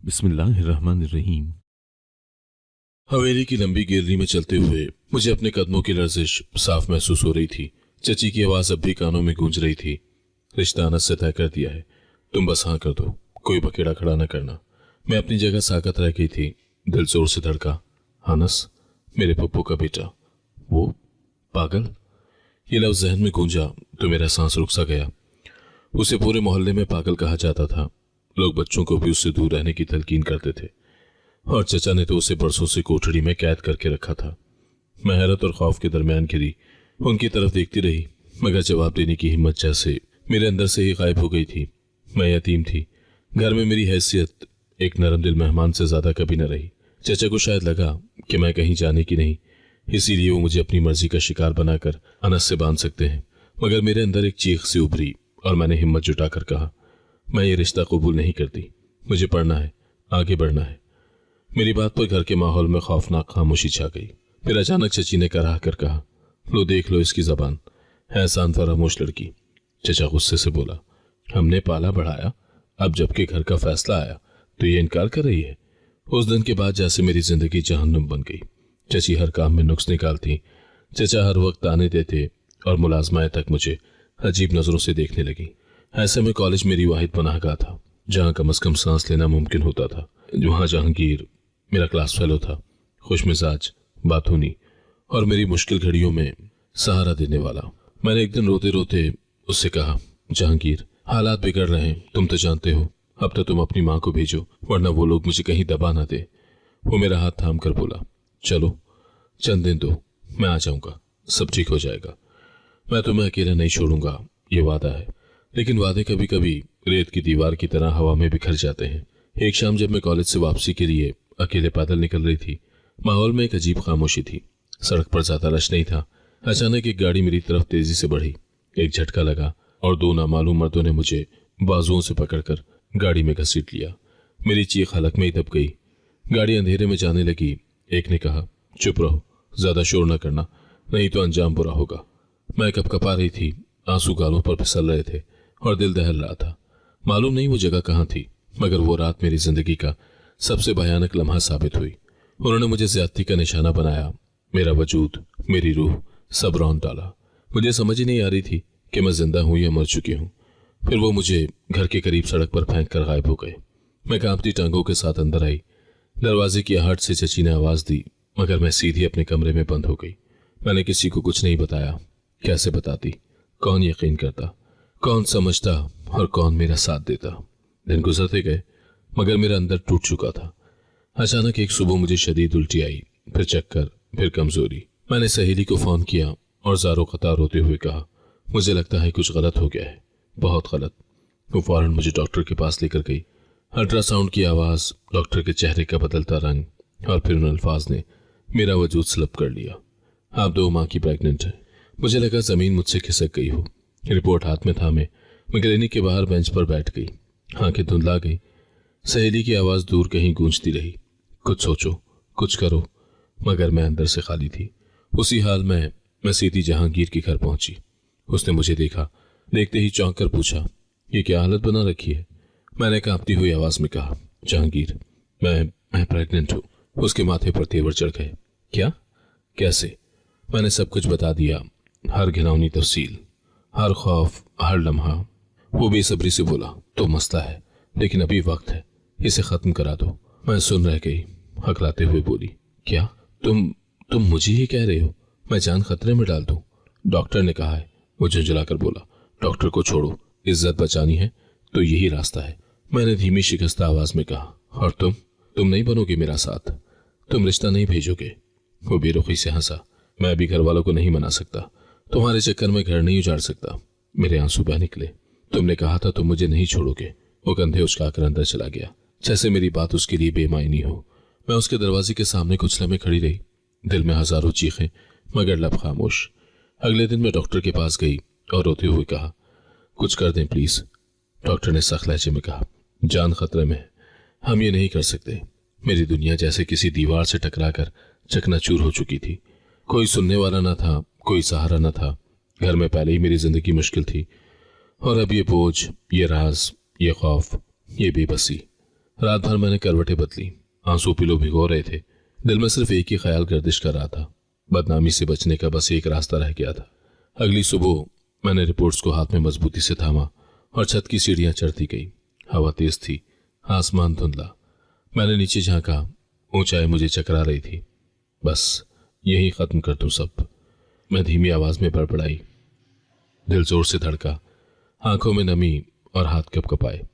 बिस्मिल्लाहिर्रहमानिर्रहीम। हवेली की लंबी गैलरी में चलते हुए मुझे अपने कदमों की लर्जिश साफ महसूस हो रही थी। चची की आवाज अब भी कानों में गूंज रही थी। रिश्ता अनस से तय कर दिया है, तुम बस हाँ कर दो, कोई बखेड़ा खड़ा न करना। मैं अपनी जगह साकत रह गई थी। दिल जोर से धड़का। अनस, मेरे पप्पू का बेटा। वो पागल। ये लफ्ज जहन में गूंजा तो मेरा सांस रुक सा गया। उसे पूरे मोहल्ले में पागल कहा जाता था। लोग बच्चों को भी उससे दूर रहने की तलकीन करते थे, और चचा ने तो उसे बरसों से कोठड़ी में कैद करके रखा था। मैं हैरत और खौफ के दरमियान गिरी, उनकी तरफ देखती रही, मगर जवाब देने की हिम्मत जैसे मेरे अंदर से ही गायब हो गई थी। मैं यतीम थी। घर में मेरी हैसियत एक नरम दिल मेहमान से ज्यादा कभी न रही। चचा को शायद लगा कि मैं कहीं जाने की नहीं, इसीलिए वो मुझे अपनी मर्जी का शिकार बनाकर अनस से बांध सकते हैं। मगर मेरे अंदर एक चीख सी उभरी और मैंने हिम्मत जुटाकर कहा, मैं ये रिश्ता कबूल नहीं करती। मुझे पढ़ना है, आगे बढ़ना है। मेरी बात पर घर के माहौल में खौफनाक खामोशी छा गई। फिर अचानक चची ने कराह कर कहा, लो देख लो इसकी जबान, है शांत फरामोश लड़की। चचा गुस्से से बोला, हमने पाला बढ़ाया, अब जबकि घर का फैसला आया तो ये इनकार कर रही है। उस दिन के बाद जैसे मेरी जिंदगी जहन्नुम बन गई। चची हर काम में नुक्स निकालती, चचा हर वक्त ताने देते और मुलाजमाएं तक मुझे अजीब नजरों से देखने लगी। ऐसे में कॉलेज मेरी वाहिद पनाहगाह था, जहां कम से कम सांस लेना मुमकिन होता था। वहां जहांगीर मेरा क्लास फेलो था, खुश मिजाज, बातूनी और मेरी मुश्किल घड़ियों में सहारा देने वाला। मैंने एक दिन रोते रोते उससे कहा, जहांगीर हालात बिगड़ रहे हैं, तुम तो जानते हो। अब तो तुम अपनी माँ को भेजो, वरना वो लोग मुझे कहीं दबा ना दे। वो मेरा हाथ थाम कर बोला, चलो चंद दिन दो, मैं आ जाऊंगा, सब ठीक हो जाएगा। मैं तुम्हें अकेला नहीं छोड़ूंगा, ये वादा है। लेकिन वादे कभी कभी रेत की दीवार की तरह हवा में बिखर जाते हैं। एक शाम जब मैं कॉलेज से वापसी के लिए अकेले पैदल निकल रही थी, माहौल में एक अजीब खामोशी थी। सड़क पर ज्यादा रश नहीं था। अचानक एक गाड़ी मेरी तरफ तेजी से बढ़ी। एक झटका लगा और दो नामालूम मर्दों ने मुझे बाजुओं से पकड़कर गाड़ी में घसीट लिया। मेरी चीख हलक में ही दब गई। गाड़ी अंधेरे में जाने लगी। एक ने कहा, चुप रहो, ज्यादा शोर न करना, नहीं तो अंजाम बुरा होगा। मैं कपकपा रही थी, आंसू गालों पर फिसल रहे थे और दिल दहल रहा था। मालूम नहीं वो जगह कहाँ थी, मगर वो रात मेरी जिंदगी का सबसे भयानक लम्हा साबित हुई। उन्होंने मुझे ज्यादती का निशाना बनाया। मेरा वजूद, मेरी रूह सब रौंद डाला। मुझे समझ ही नहीं आ रही थी कि मैं जिंदा हूं या मर चुकी हूं। फिर वो मुझे घर के करीब सड़क पर फेंक कर गायब हो गए। मैं कांपती टांगों के साथ अंदर आई। दरवाजे की आहट से चची ने आवाज दी, मगर मैं सीधी अपने कमरे में बंद हो गई। मैंने किसी को कुछ नहीं बताया। कैसे बताती? कौन यकीन करता? कौन समझता? और कौन मेरा साथ देता? दिन गुजरते गए, मगर मेरा अंदर टूट चुका था। अचानक एक सुबह मुझे शदीद उल्टी आई, फिर चक्कर, फिर कमजोरी। मैंने सहेली को फोन किया और ज़ारो कतार रोते हुए कहा, मुझे लगता है कुछ गलत हो गया है, बहुत गलत। वो फौरन मुझे डॉक्टर के पास लेकर गई। अल्ट्रासाउंड की आवाज, डॉक्टर के चेहरे का बदलता रंग, और फिर उन अल्फाज ने मेरा वजूद सलब कर लिया, आप 2 माह की प्रेग्नेंट है। मुझे लगा जमीन मुझसे खिसक गई हो। रिपोर्ट हाथ में थामे मैं क्लिनिक के बाहर बेंच पर बैठ गई। आंखें धुंधला गई। सहेली की आवाज दूर कहीं गूंजती रही, कुछ सोचो, कुछ करो। मगर मैं अंदर से खाली थी। उसी हाल में मैं सीधी जहांगीर के घर पहुंची। उसने मुझे देखा, देखते ही चौंक कर पूछा, ये क्या हालत बना रखी है? मैंने कांपती हुई आवाज में कहा, जहांगीर मैं प्रेग्नेंट हूं। उसके माथे पर तेवर चढ़ गए। क्या? कैसे? मैंने सब कुछ बता दिया, हर घिनौनी तफसील, हर खौफ, हर लम्हा। वो बेसब्री से बोला, तो मसला है, लेकिन अभी वक्त है, इसे खत्म करा दो। मैं सुन रह गई। हकलाते हुए बोली, क्या? तुम मुझे ही कह रहे हो मैं जान खतरे में डाल दूं? डॉक्टर ने कहा है। वो झुंझलाकर बोला, डॉक्टर को छोड़ो, इज्जत बचानी है तो यही रास्ता है। मैंने धीमी शिकस्ता आवाज में कहा, और तुम नहीं बनोगे मेरा साथ, तुम रिश्ता नहीं भेजोगे? वो बेरुखी से हंसा। मैं अभी घर वालों को नहीं मना सकता, तुम्हारे चक्कर में घर नहीं उजाड़ सकता। मेरे आंसू बह निकले। तुमने कहा था तुम मुझे नहीं छोड़ोगे। वो कंधे उचकाकर अंदर चला गया, जैसे मेरी बात उसके लिए बेमायनी हो। मैं उसके दरवाजे के सामने कुछ लम्हे खड़ी रही, दिल में हजारों चीखें, मगर लब खामोश। अगले दिन मैं डॉक्टर के पास गई और रोते हुए कहा, कुछ कर दें प्लीज। डॉक्टर ने सख्त लहजे में कहा, जान खतरे में है, हम ये नहीं कर सकते। मेरी दुनिया जैसे किसी दीवार से टकराकर चकनाचूर हो चुकी थी। कोई सुनने वाला न था, कोई सहारा न था। घर में पहले ही मेरी जिंदगी मुश्किल थी, और अब ये बोझ, ये राज, ये खौफ, ये बेबसी। रात भर मैंने करवटें बदली, आंसू पिलो भिगो रहे थे। दिल में सिर्फ एक ही ख्याल गर्दिश कर रहा था, बदनामी से बचने का बस एक रास्ता रह गया था। अगली सुबह मैंने रिपोर्ट्स को हाथ में मजबूती से थामा और छत की सीढ़ियां चढ़ती गई। हवा तेज थी, आसमान धुंधला। मैंने नीचे झांका, ऊंचाई मुझे चकरा रही थी। बस यही खत्म कर दूं सब, मैं धीमी आवाज में बड़बड़ाई। दिल जोर से धड़का, आंखों में नमी और हाथ कपकपाए।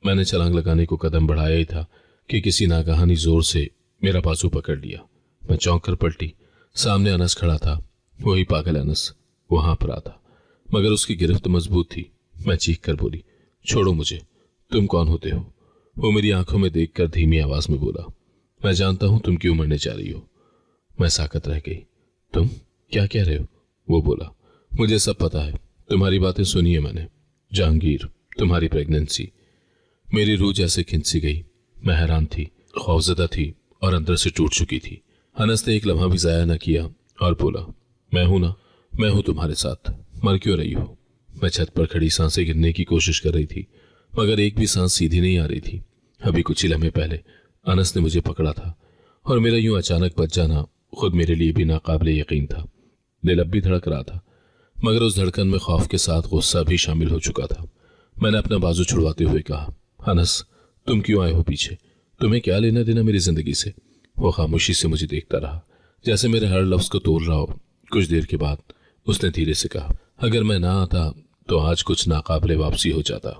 मैंने छलांग लगाने को कदम बढ़ाया ही था कि किसी नागहानी जोर से मेरा बाजू पकड़ लिया। मैं चौंक कर पलटी। सामने अनस खड़ा था, वही पागल अनस। वो हाँफ रहा था, मगर उसकी गिरफ्त मजबूत थी। मैं चीख कर बोली, छोड़ो मुझे, तुम कौन होते हो? वो मेरी आंखों में देखकर धीमी आवाज में बोला, मैं जानता हूं तुम क्यों मरने जा रही हो। मैं साकत रह गई। तुम क्या कह रहे हो? वो बोला, मुझे सब पता है, तुम्हारी बातें सुनी है मैंने। जहांगीर, तुम्हारी प्रेगनेंसी। मेरी रूह जैसे खिंच सी गई। मैं हैरान थी, खौफजदा थी और अंदर से टूट चुकी थी। अनस ने एक लम्हा भी जाया न किया और बोला, मैं हूं ना, मैं हूं तुम्हारे साथ, मर क्यों रही हो? मैं छत पर खड़ी सांसें गिनने की कोशिश कर रही थी, मगर एक भी सांस सीधी नहीं आ रही थी। अभी कुछ ही लम्हे पहले अनस ने मुझे पकड़ा था और मेरा यूं अचानक बच जाना खुद मेरे लिए भी नाकाबिले यकीन था। दिल अब भी धड़क रहा था, मगर उस धड़कन में खौफ के साथ गुस्सा भी शामिल हो चुका था। मैंने अपना बाजू छुड़वाते हुए कहा, अनस, तुम क्यों आए हो पीछे? तुम्हें क्या लेना देना मेरी जिंदगी से? वो खामोशी से मुझे देखता रहा, जैसे मेरे हर लफ्ज को तोल रहा हो। कुछ देर के बाद उसने धीरे से कहा, अगर मैं ना आता तो आज कुछ नाकाबिले वापसी हो जाता।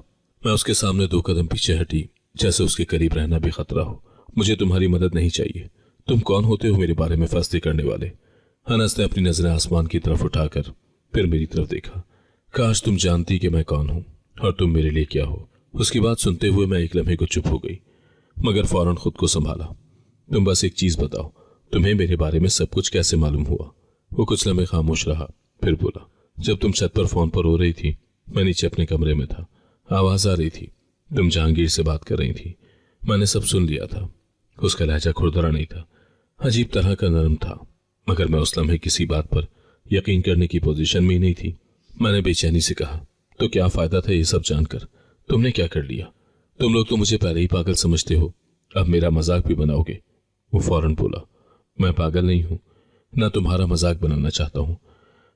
मैं उसके सामने 2 कदम पीछे हटी, जैसे उसके करीब रहना भी खतरा हो। मुझे तुम्हारी मदद नहीं चाहिए। तुम कौन होते हो मेरे बारे में फैसले करने वाले? अनस ने अपनी नजरें आसमान की तरफ उठाकर फिर मेरी तरफ देखा। काश तुम जानती कि मैं कौन हूं और तुम मेरे लिए क्या हो। उसकी बात सुनते हुए मैं एक लम्हे को चुप हो गई, मगर फौरन खुद को संभाला। तुम बस एक चीज बताओ, तुम्हें मेरे बारे में सब कुछ कैसे मालूम हुआ? वो कुछ लम्हे खामोश रहा, फिर बोला, जब तुम छत पर फोन पर रो रही थी, मैं नीचे अपने कमरे में था। आवाज आ रही थी, तुम जहांगीर से बात कर रही थी। मैंने सब सुन लिया था। उसका लहजा खुरदरा नहीं था, अजीब तरह का नरम था, मगर मैं उस लम्हे किसी बात पर यकीन करने की पोजीशन में ही नहीं थी। मैंने बेचैनी से कहा, तो क्या फायदा था ये सब जानकर? तुमने क्या कर लिया? तुम लोग तो मुझे पहले ही पागल समझते हो, अब मेरा मजाक भी बनाओगे? वो फौरन बोला, मैं पागल नहीं हूं, ना तुम्हारा मजाक बनाना चाहता हूं।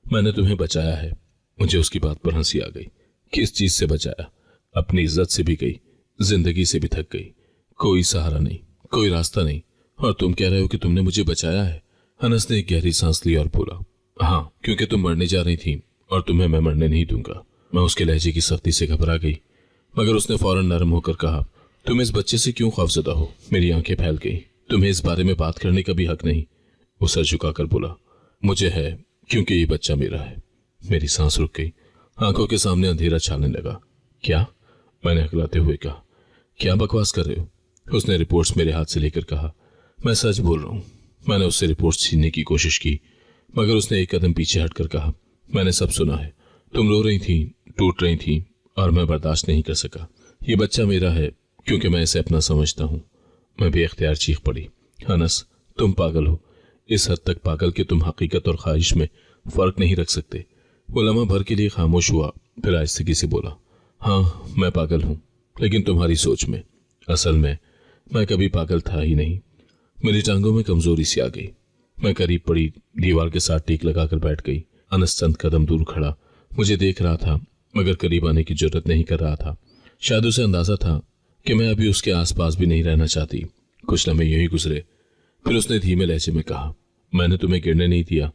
मैंने तुम्हें बचाया है। मुझे उसकी बात पर हंसी आ गई। किस चीज से बचाया? अपनी इज्जत से भी गई, जिंदगी से भी थक गई। कोई सहारा नहीं, कोई रास्ता नहीं, और तुम कह रहे हो कि तुमने मुझे बचाया है? अनस ने एक गहरी सांस ली और बोला, हाँ, क्योंकि तुम मरने जा रही थी और तुम्हें मैं मरने नहीं दूंगा। मैं उसके लहजे की सख्ती से घबरा गई, मगर उसने फौरन नरम होकर कहा, तुम इस बच्चे से क्यों खौफजदा हो? मेरी आंखें फैल गई। तुम्हें इस बारे में बात करने का भी हक नहीं। वो सर झुकाकर बोला, मुझे है, क्योंकि ये बच्चा मेरा है। मेरी सांस रुक गई, आंखों के सामने अंधेरा छाने लगा। क्या? मैंने हकलाते हुए कहा, क्या बकवास कर रहे हो? उसने रिपोर्ट्स मेरे हाथ से लेकर कहा, मैं सच बोल रहा हूं। मैंने उससे रिपोर्ट्स छीनने की कोशिश की, मगर उसने एक कदम पीछे हटकर कहा, मैंने सब सुना है। तुम रो रही थी, टूट रही थी, और मैं बर्दाश्त नहीं कर सका। ये बच्चा मेरा है, क्योंकि मैं इसे अपना समझता हूं। मैं बेख्तियार चीख पड़ी, अनस, तुम पागल हो, इस हद तक पागल कि तुम हकीकत और ख्वाहिश में फर्क नहीं रख सकते। वो लम्हा भर के लिए खामोश हुआ, फिर आहिस्तगी से बोला, हाँ, मैं पागल हूं, लेकिन तुम्हारी सोच में। असल में मैं कभी पागल था ही नहीं। मेरी टांगों में कमजोरी सी आ गई। मैं करीब पड़ी दीवार के साथ टीक लगाकर बैठ गई। अनस चंद कदम दूर खड़ा मुझे देख रहा था, मगर करीब आने की जरूरत नहीं कर रहा था। शायद उसे अंदाजा था कि मैं अभी उसके आसपास भी नहीं रहना चाहती। कुछ लम्हे यही गुजरे, फिर उसने धीमे लहजे में कहा, मैंने तुम्हें गिरने नहीं दिया,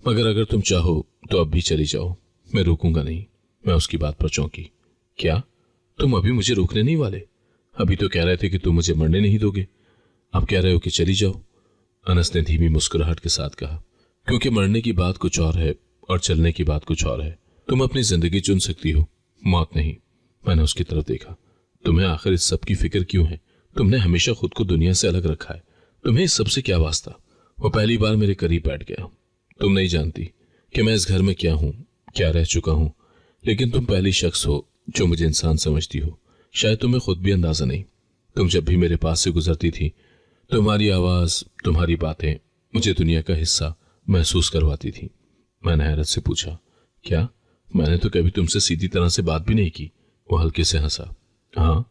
मगर अगर तुम चाहो तो अब भी चली जाओ, मैं रोकूंगा नहीं। मैं उसकी बात पर चौंकी। क्या? तुम अभी मुझे रोकने नहीं वाले? अभी तो कह रहे थे कि तुम मुझे मरने नहीं दोगे, अब कह रहे हो कि चली जाओ। अनस ने धीमी मुस्कुराहट के साथ कहा, क्योंकि मरने की बात कुछ और है और चलने की बात कुछ और है। तुम अपनी जिंदगी चुन सकती हो, मौत नहीं। मैंने उसकी तरफ देखा। तुम्हें आखिर इस सब की फिक्र क्यों है? तुमने हमेशा खुद को दुनिया से अलग रखा है, तुम्हें इस सब से क्या वास्ता? वो पहली बार मेरे करीब बैठ गया। तुम नहीं जानती कि मैं इस घर में क्या हूं, क्या रह चुका हूं, लेकिन तुम पहली शख्स हो जो मुझे इंसान समझती हो। शायद तुम्हें खुद भी अंदाजा नहीं। तुम जब भी मेरे पास से गुजरती थी, तुम्हारी आवाज, तुम्हारी बातें मुझे दुनिया का हिस्सा महसूस करवाती थी। मैंने हैरत से पूछा, क्या? मैंने तो कभी तुमसे सीधी तरह से बात भी नहीं की। वो हल्के से हंसा। हाँ,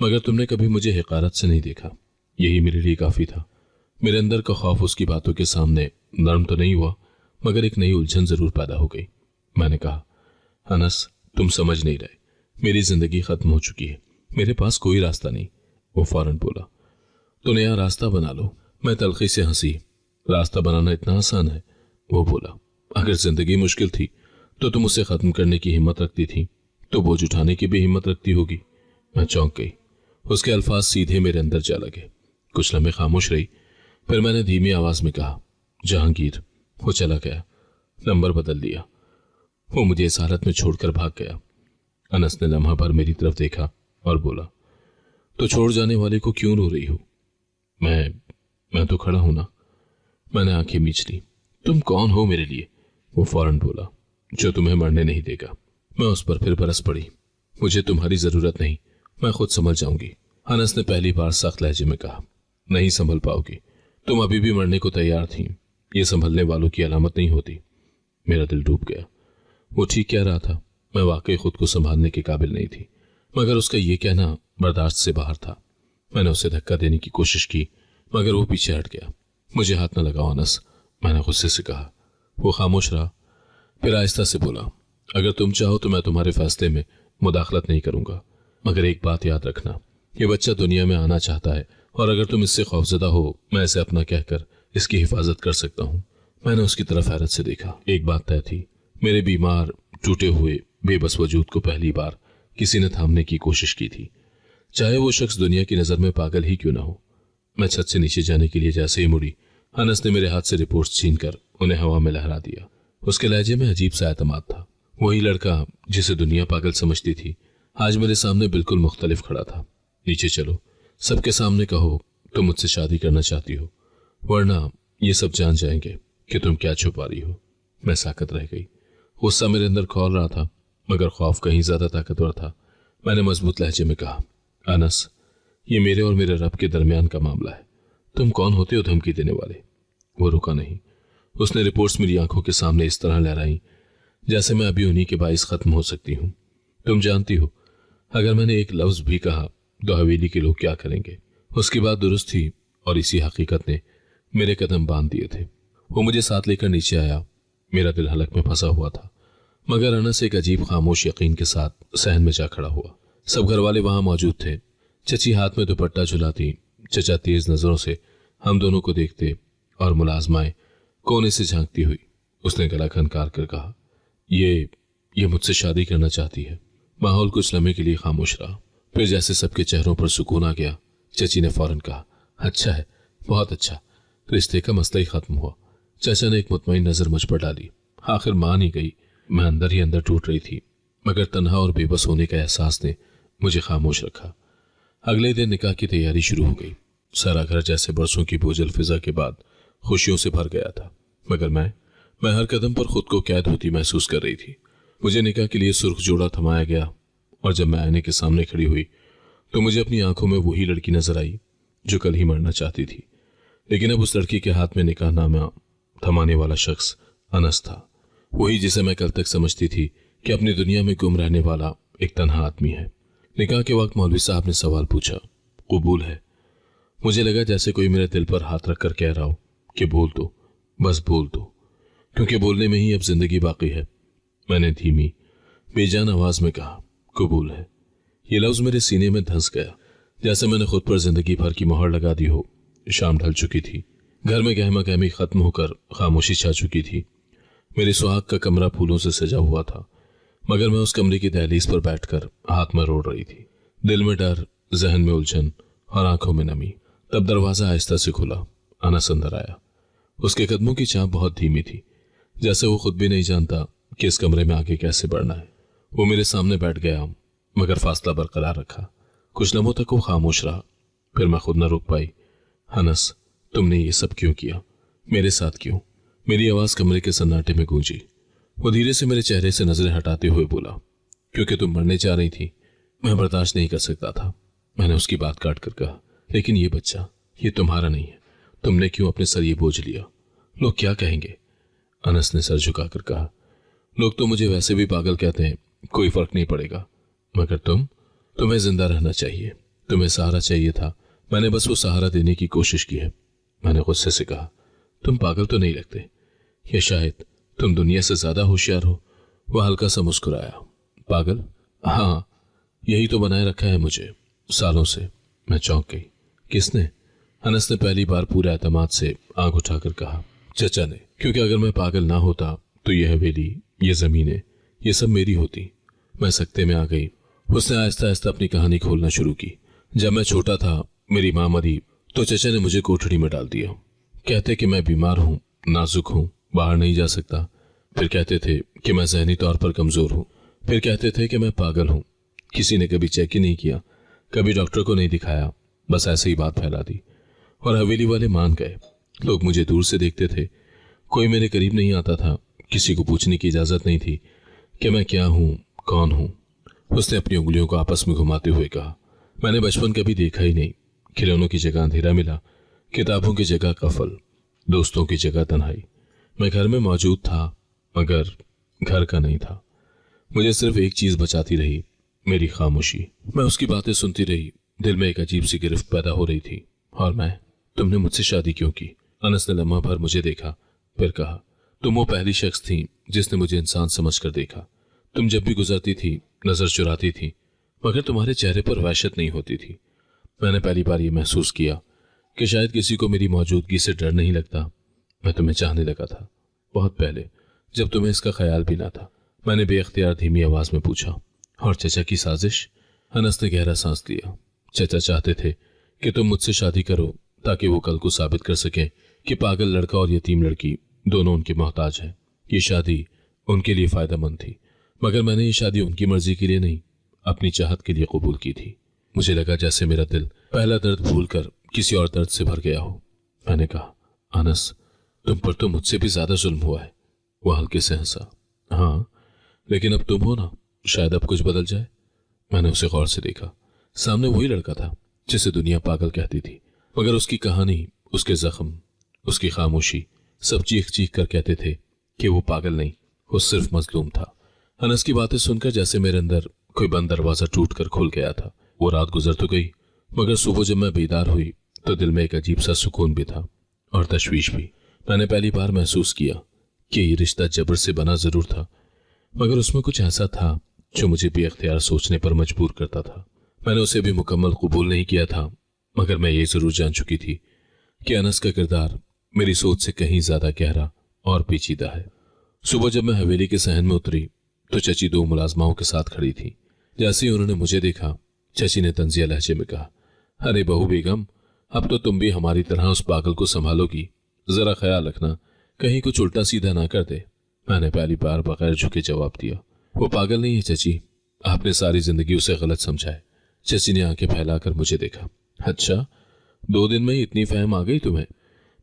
मगर तुमने कभी मुझे हक़ारत से नहीं देखा, यही मेरे लिए काफी था। मेरे अंदर का खौफ उसकी बातों के सामने नरम तो नहीं हुआ, मगर एक नई उलझन जरूर पैदा हो गई। मैंने कहा, अनस, तुम समझ नहीं रहे, मेरी जिंदगी खत्म हो चुकी है, मेरे पास कोई रास्ता नहीं। वो फौरन बोला, तो नया रास्ता बना लो। मैं तलखी से हंसी। रास्ता बनाना इतना आसान है? वो बोला, अगर जिंदगी मुश्किल थी तो तुम उसे खत्म करने की हिम्मत रखती थी, तो बोझ उठाने की भी हिम्मत रखती होगी। मैं चौंक गई। उसके अल्फाज सीधे मेरे अंदर जा लगे। कुछ लम्हे खामोश रही, फिर मैंने धीमी आवाज में कहा, जहांगीर। वो चला गया, नंबर बदल लिया। वो मुझे इस हालत में छोड़कर भाग गया। अनस ने लम्हा भर मेरी तरफ देखा और बोला, तो छोड़ जाने वाले को क्यों रो रही हो? मैं तो खड़ा हूं ना। मैंने आंखें मीच ली। तुम कौन हो मेरे लिए? वो फौरन बोला, जो तुम्हें मरने नहीं देगा। मैं उस पर फिर बरस पड़ी। मुझे तुम्हारी जरूरत नहीं, मैं खुद संभल जाऊंगी। अनस ने पहली बार सख्त लहजे में कहा, नहीं संभल पाओगी, तुम अभी भी मरने को तैयार थी, ये संभलने वालों की अलामत नहीं होती। मेरा दिल डूब गया। वो ठीक कह रहा था, मैं वाकई खुद को संभालने के काबिल नहीं थी, मगर उसका ये कहना बर्दाश्त से बाहर था। मैंने उसे धक्का देने की कोशिश की, मगर वो पीछे हट गया। मुझे हाथ न लगाओ अनस, मैंने गुस्से से कहा। वो खामोश रहा, फिर आहिस्ता से बोला, अगर तुम चाहो तो मैं तुम्हारे फैसले में मुदाखलत नहीं करूंगा, मगर एक बात याद रखना, ये बच्चा दुनिया में आना चाहता है, और अगर तुम इससे खौफजदा हो, मैं इसे अपना कहकर इसकी हिफाजत कर सकता हूँ। मैंने उसकी तरफ हैरत से देखा। एक बात तय थी, मेरे बीमार, टूटे हुए, बेबस वजूद को पहली बार किसी ने थामने की कोशिश की थी, चाहे वो शख्स दुनिया की नजर में पागल ही क्यों ना हो। मैं छत से नीचे जाने के लिए जैसे ही मुड़ी, अनस ने मेरे हाथ से रिपोर्ट्स छीनकर उन्हें हवा में लहरा दिया। उसके लहजे में अजीब सा एतमाद था। वही लड़का जिसे दुनिया पागल समझती थी, आज मेरे सामने बिल्कुल मुख्तलिफ खड़ा था। नीचे चलो, सबके सामने कहो तुम मुझसे शादी करना चाहती हो, वरना ये सब जान जाएंगे कि तुम क्या छुपा रही हो। मैं साकत रह गई। गुस्सा मेरे अंदर खौल रहा था, मगर खौफ कहीं ज्यादा ताकतवर था। मैंने मजबूत लहजे में कहा, अनस, ये मेरे और मेरे रब के दरमियान का मामला है, तुम कौन होते हो धमकी देने वाले? वो रुका नहीं। उसने रिपोर्ट्स मेरी आंखों के सामने इस तरह लहराई जैसे मैं अभी उन्हीं के बाइस खत्म हो सकती हूँ। तुम जानती हो, अगर मैंने एक लफ्ज भी कहा तो हवेली के लोग क्या करेंगे? उसकी बात दुरुस्त थी, और इसी हकीकत ने मेरे कदम बांध दिए थे। वो मुझे साथ लेकर नीचे आया। मेरा दिल हलक में फंसा हुआ था, मगर अनस एक अजीब खामोश यकीन के साथ सहन में जा खड़ा हुआ। सब घर वाले वहां मौजूद थे। चची हाथ में दुपट्टा झुलाती, चचा तेज नजरों से हम दोनों को देखते, और मुलाजमाएं कोने से झांकती हुई उसने गला खनकार कर कहा, ये मुझसे शादी करना चाहती है। माहौल कुछ लम्हे के लिए खामोश रहा, फिर जैसे सबके चेहरों पर सुकून आ गया, चची ने फौरन कहा, अच्छा है, बहुत अच्छा, रिश्ते का मसला ही खत्म हुआ। चाचा ने एक मुतमईन नजर मुझ पर डाली। आखिर मान ही गई। मैं अंदर ही अंदर टूट रही थी, मगर तन्हा और बेबस होने का एहसास ने मुझे खामोश रखा। अगले दिन निकाह की तैयारी शुरू हो गई। सारा घर जैसे बरसों की बोझल फिजा के बाद खुशियों से भर गया था, मगर मैं हर कदम पर खुद को कैद होती महसूस कर रही थी। मुझे निकाह के लिए सुर्ख जोड़ा थमाया गया, और जब मैं आईने के सामने खड़ी हुई तो मुझे अपनी आंखों में वही लड़की नजर आई जो कल ही मरना चाहती थी। लेकिन अब उस लड़की के हाथ में निकाहनामा थमाने वाला शख्स अनस था, वही जिसे मैं कल तक समझती थी कि अपनी दुनिया में गुम रहने वाला एक तन्हा आदमी है। निकाह के वक्त मौलवी साहब ने सवाल पूछा, कबूल है? मुझे लगा जैसे कोई मेरे दिल पर हाथ रखकर कह रहा हो कि बोल दो, बस बोल दो, क्योंकि बोलने में ही अब जिंदगी बाकी है। मैंने धीमी बेजान आवाज में कहा, कबूल है। ये लफ्ज मेरे सीने में धंस गया, जैसे मैंने खुद पर जिंदगी भर की मोहर लगा दी हो। शाम ढल चुकी थी, घर में गहमा गहमी खत्म होकर खामोशी छा चुकी थी। मेरे सुहाग का कमरा फूलों से सजा हुआ था, मगर मैं उस कमरे की दहलीज पर बैठकर हाथ में रोड़ रही थी। दिल में डर, जहन में उलझन और आंखों में नमी। तब दरवाजा आहिस्ता से खुला। अनस अंदर आया। उसके कदमों की चाप बहुत धीमी थी, जैसे वो खुद भी नहीं जानता कि इस कमरे में आगे कैसे बढ़ना है। वो मेरे सामने बैठ गया, मगर फासला बरकरार रखा। कुछ लम्हों तक वो खामोश रहा, फिर मैं खुद न रुक पाई। अनस, तुमने ये सब क्यों किया? मेरे साथ क्यों? मेरी आवाज कमरे के सन्नाटे में गूंजी। वो धीरे से मेरे चेहरे से नजरें हटाते हुए बोला, क्योंकि तुम मरने जा रही थी, मैं बर्दाश्त नहीं कर सकता था। मैंने उसकी बात काट कर कहा, लेकिन ये बच्चा, ये तुम्हारा नहीं है, तुमने क्यों अपने सर ये बोझ लिया? लोग क्या कहेंगे? अनस ने सर झुकाकर कहा, लोग तो मुझे वैसे भी पागल कहते हैं, कोई फर्क नहीं पड़ेगा, मगर तुम्हें जिंदा रहना चाहिए, तुम्हें सहारा चाहिए था, मैंने बस वो सहारा देने की कोशिश की है। मैंने गुस्से से कहा, तुम पागल तो नहीं लगते, या शायद तुम दुनिया से ज्यादा होशियार हो। वह हल्का सा मुस्कुराया। पागल? हाँ, यही तो बनाए रखा है मुझे सालों से। मैं चौंक गई। किसने? अनस ने पहली बार पूरे एतमाद से आंख उठाकर कहा, चचा ने। क्योंकि अगर मैं पागल ना होता तो यह हवेली, ये जमीनें, ये सब मेरी होती। मैं सकते में आ गई। उसने आहिस्ता आहिस्ता अपनी कहानी खोलना शुरू की। जब मैं छोटा था, मेरी माँ मरी तो चचा ने मुझे कोठड़ी में डाल दिया। कहते कि मैं बीमार हूँ, नाजुक हूँ, बाहर नहीं जा सकता। फिर कहते थे कि मैं ज़हनी तौर पर कमजोर हूँ। फिर कहते थे कि मैं पागल हूँ। किसी ने कभी चेक ही नहीं किया, कभी डॉक्टर को नहीं दिखाया, बस ऐसे ही बात फैला दी। और हवेली वाले मान गए। लोग मुझे दूर से देखते थे, कोई मेरे करीब नहीं आता था। किसी को पूछने की इजाजत नहीं थी कि मैं क्या हूँ, कौन हूँ। उसने अपनी उंगलियों को आपस में घुमाते हुए कहा, मैंने बचपन कभी देखा ही नहीं। खिलौनों की जगह अंधेरा मिला, किताबों की जगह कफल, दोस्तों की जगह तन्हाई। मैं घर में मौजूद था मगर घर का नहीं था। मुझे सिर्फ एक चीज बचाती रही, मेरी खामोशी। मैं उसकी बातें सुनती रही। दिल में एक अजीब सी गिरफ्त पैदा हो रही थी। और मैं, तुमने मुझसे शादी क्यों की? अनस ने लम्हा भर मुझे देखा, फिर कहा, तुम वो पहली शख्स थी जिसने मुझे इंसान समझकर देखा। तुम जब भी गुजरती थी नजर चुराती थी, मगर तुम्हारे चेहरे पर वहशत नहीं होती थी। मैंने पहली बार ये महसूस किया कि शायद किसी को मेरी मौजूदगी से डर नहीं लगता। मैं तुम्हें चाहने लगा था, बहुत पहले, जब तुम्हें इसका ख्याल भी ना था। मैंने बेख्तियार धीमी आवाज में पूछा, और चचा की साजिश? अनस ने गहरा सांस लिया। चचा चाहते थे कि तुम मुझसे शादी करो ताकि वो कल को साबित कर सकें कि पागल लड़का और यतीम लड़की दोनों उनके मोहताज हैं। ये शादी उनके लिए फायदेमंद थी, मगर मैंने ये शादी उनकी मर्जी के लिए नहीं, अपनी चाहत के लिए कबूल की थी। मुझे लगा जैसे मेरा दिल पहला दर्द भूलकर किसी और दर्द से भर गया हो। मैंने कहा, अनस, तुम पर तो मुझसे भी ज्यादा जुल्म हुआ है। वह हल्के से हंसा। हाँ, लेकिन अब तुम हो ना, शायद अब कुछ बदल जाए। मैंने उसे गौर से देखा। सामने वही लड़का था जिसे दुनिया पागल कहती थी, मगर उसकी कहानी, उसके जख्म, उसकी खामोशी, सब चीख चीख कर कहते थे कि वो पागल नहीं, वो सिर्फ मजलूम था। अनस की बातें सुनकर जैसे मेरे अंदर कोई बंद दरवाजा टूट कर खुल गया था। वो रात गुजर तो गई, मगर सुबह जब मैं बेदार हुई तो दिल में एक अजीब सा सुकून भी था और तशवीश भी। मैंने पहली बार महसूस किया कि ये रिश्ता जबर से बना जरूर था, मगर उसमें कुछ ऐसा था जो मुझे बेख्तियार सोचने पर मजबूर करता था। मैंने उसे भी मुकम्मल कबूल नहीं किया था, मगर मैं ये जरूर जान चुकी थी कि अनस का किरदार मेरी सोच से कहीं ज्यादा गहरा और पेचीदा है। सुबह जब मैं हवेली के सहन में उतरी तो चची दो मुलाजमाओं के साथ खड़ी थी। जैसे ही उन्होंने मुझे देखा, चची ने तंजिया लहजे में कहा, अरे बहू बेगम, अब तो तुम भी हमारी तरह उस पागल को संभालोगी। जरा ख्याल रखना कहीं कुछ उल्टा सीधा ना कर दे। मैंने पहली बार बगैर झुके जवाब दिया, वो पागल नहीं है चची, आपने सारी जिंदगी उसे गलत समझा है। चची ने आंखें फैलाकर मुझे देखा। अच्छा, 2 दिन में ही इतनी फहम आ गई तुम्हें?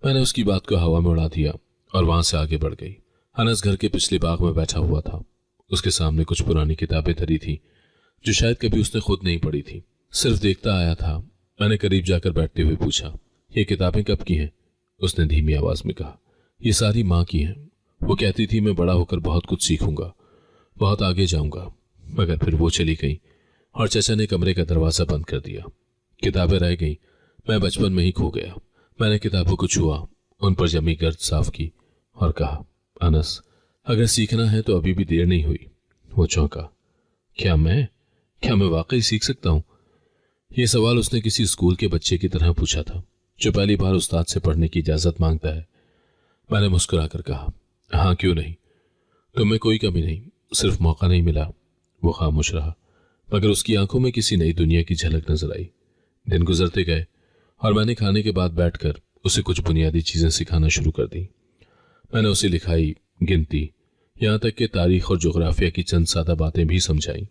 मैंने उसकी बात को हवा में उड़ा दिया और वहां से आगे बढ़ गई। अनस घर के पिछले बाग में बैठा हुआ था। उसके सामने कुछ पुरानी किताबें धरी थी जो शायद कभी उसने खुद नहीं पढ़ी थी, सिर्फ देखता आया था। मैंने करीब जाकर बैठते हुए पूछा, ये किताबें कब की हैं? उसने धीमी आवाज में कहा, ये सारी माँ की हैं। वो कहती थी मैं बड़ा होकर बहुत कुछ सीखूंगा, बहुत आगे जाऊंगा। मगर फिर वो चली गई और चचा ने कमरे का दरवाजा बंद कर दिया। किताबें रह गई, मैं बचपन में ही खो गया। मैंने किताबों को छुआ, उन पर जमी गर्द साफ की और कहा, अनस, अगर सीखना है तो अभी भी देर नहीं हुई। वो चौंका। क्या मैं वाकई सीख सकता हूं? यह सवाल उसने किसी स्कूल के बच्चे की तरह पूछा था जो पहली बार उस्ताद से पढ़ने की इजाजत मांगता है। मैंने मुस्कुराकर कहा, हाँ क्यों नहीं, तुम्हें कोई कमी नहीं, सिर्फ मौका नहीं मिला। वो खामोश रहा, मगर उसकी आंखों में किसी नई दुनिया की झलक नजर आई। दिन गुजरते गए और मैंने खाने के बाद बैठकर उसे कुछ बुनियादी चीजें सिखाना शुरू कर दी। मैंने उसे लिखाई, गिनती, यहां तक कि तारीख और जोग्राफिया की चंद सादा बातें भी समझाई।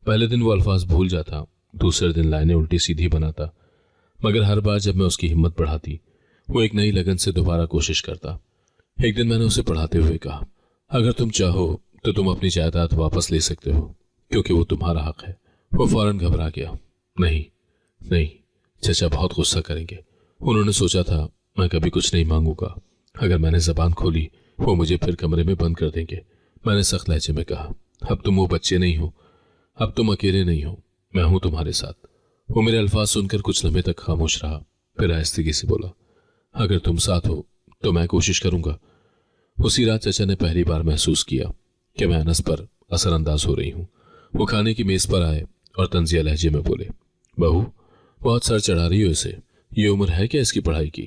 पहले दिन वो अल्फाज भूल जाता, दूसरे दिन लाइनें उल्टी सीधी बनाता, मगर हर बार जब मैं उसकी हिम्मत बढ़ाती वो एक नई लगन से दोबारा कोशिश करता। एक दिन मैंने उसे पढ़ाते हुए कहा, अगर तुम चाहो तो तुम अपनी जायदाद वापस ले सकते हो, क्योंकि वो तुम्हारा हक है। वो फौरन घबरा गया। नहीं नहीं, चचा बहुत गुस्सा करेंगे। उन्होंने सोचा था मैं कभी कुछ नहीं मांगूंगा, अगर मैंने जबान खोली वो मुझे फिर कमरे में बंद कर देंगे। मैंने सख्त लहजे में कहा, अब तुम वो बच्चे नहीं हो, अब तुम अकेले नहीं हो, मैं हूं तुम्हारे साथ। वो मेरे अल्फाज सुनकर कुछ लम्हे तक खामोश रहा, फिर आहिस्तगी से बोला, अगर तुम साथ हो तो मैं कोशिश करूंगा। उसी रात चचा ने पहली बार महसूस किया कि मैं अनस पर असरअंदाज हो रही हूं। वो खाने की मेज पर आए और तंजिया लहजे में बोले, बहू, बहुत सर चढ़ा रही हो इसे। ये उम्र है क्या इसकी पढ़ाई की?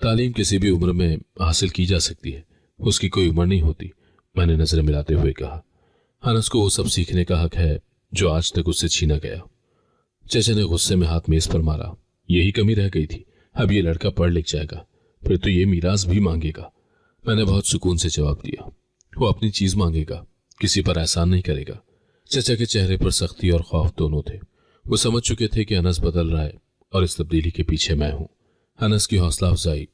तालीम किसी भी उम्र में हासिल की जा सकती है, उसकी कोई उम्र नहीं होती। मैंने नजरें मिलाते हुए कहा, अनस को वो सब सीखने का हक है जो आज तक उससे छीना गया। चचा ने गुस्से में हाथ मेज पर मारा, यही कमी रह गई थी। अब ये लड़का पढ़ लिख जाएगा, फिर तो ये मीरास भी मांगेगा। मैंने बहुत सुकून से जवाब दिया, वो अपनी चीज मांगेगा, किसी पर एहसान नहीं करेगा। चचा के चेहरे पर सख्ती और खौफ दोनों थे। वो समझ चुके थे कि अनस बदल रहा है और इस तब्दीली के पीछे मैं हूं। अनस की हौसला अफजाई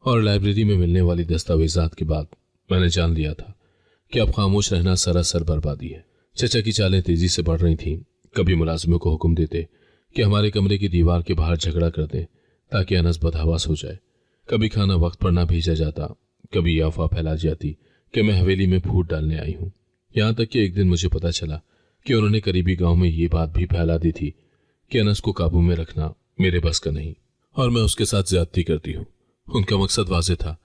और लाइब्रेरी में मिलने वाली दस्तावेजात के बाद मैंने जान लिया था कि अब खामोश रहना सरासर बर्बादी है। चचा की चालें तेजी से बढ़ रही थीं। कभी मुलाजिमों को हुक्म देते कि हमारे कमरे की दीवार के बाहर झगड़ा कर दें ताकि अनस बदहवास हो जाए। कभी खाना वक्त पर ना भेजा जाता, कभी अफवाह फैला जाती कि मैं हवेली में फूट डालने आई हूं। यहां तक कि एक दिन मुझे पता चला कि उन्होंने करीबी गांव में ये बात भी फैला दी थी कि अनस को काबू में रखना मेरे बस का नहीं और मैं उसके साथ ज्यादती करती हूँ। उनका मकसद वाजे था,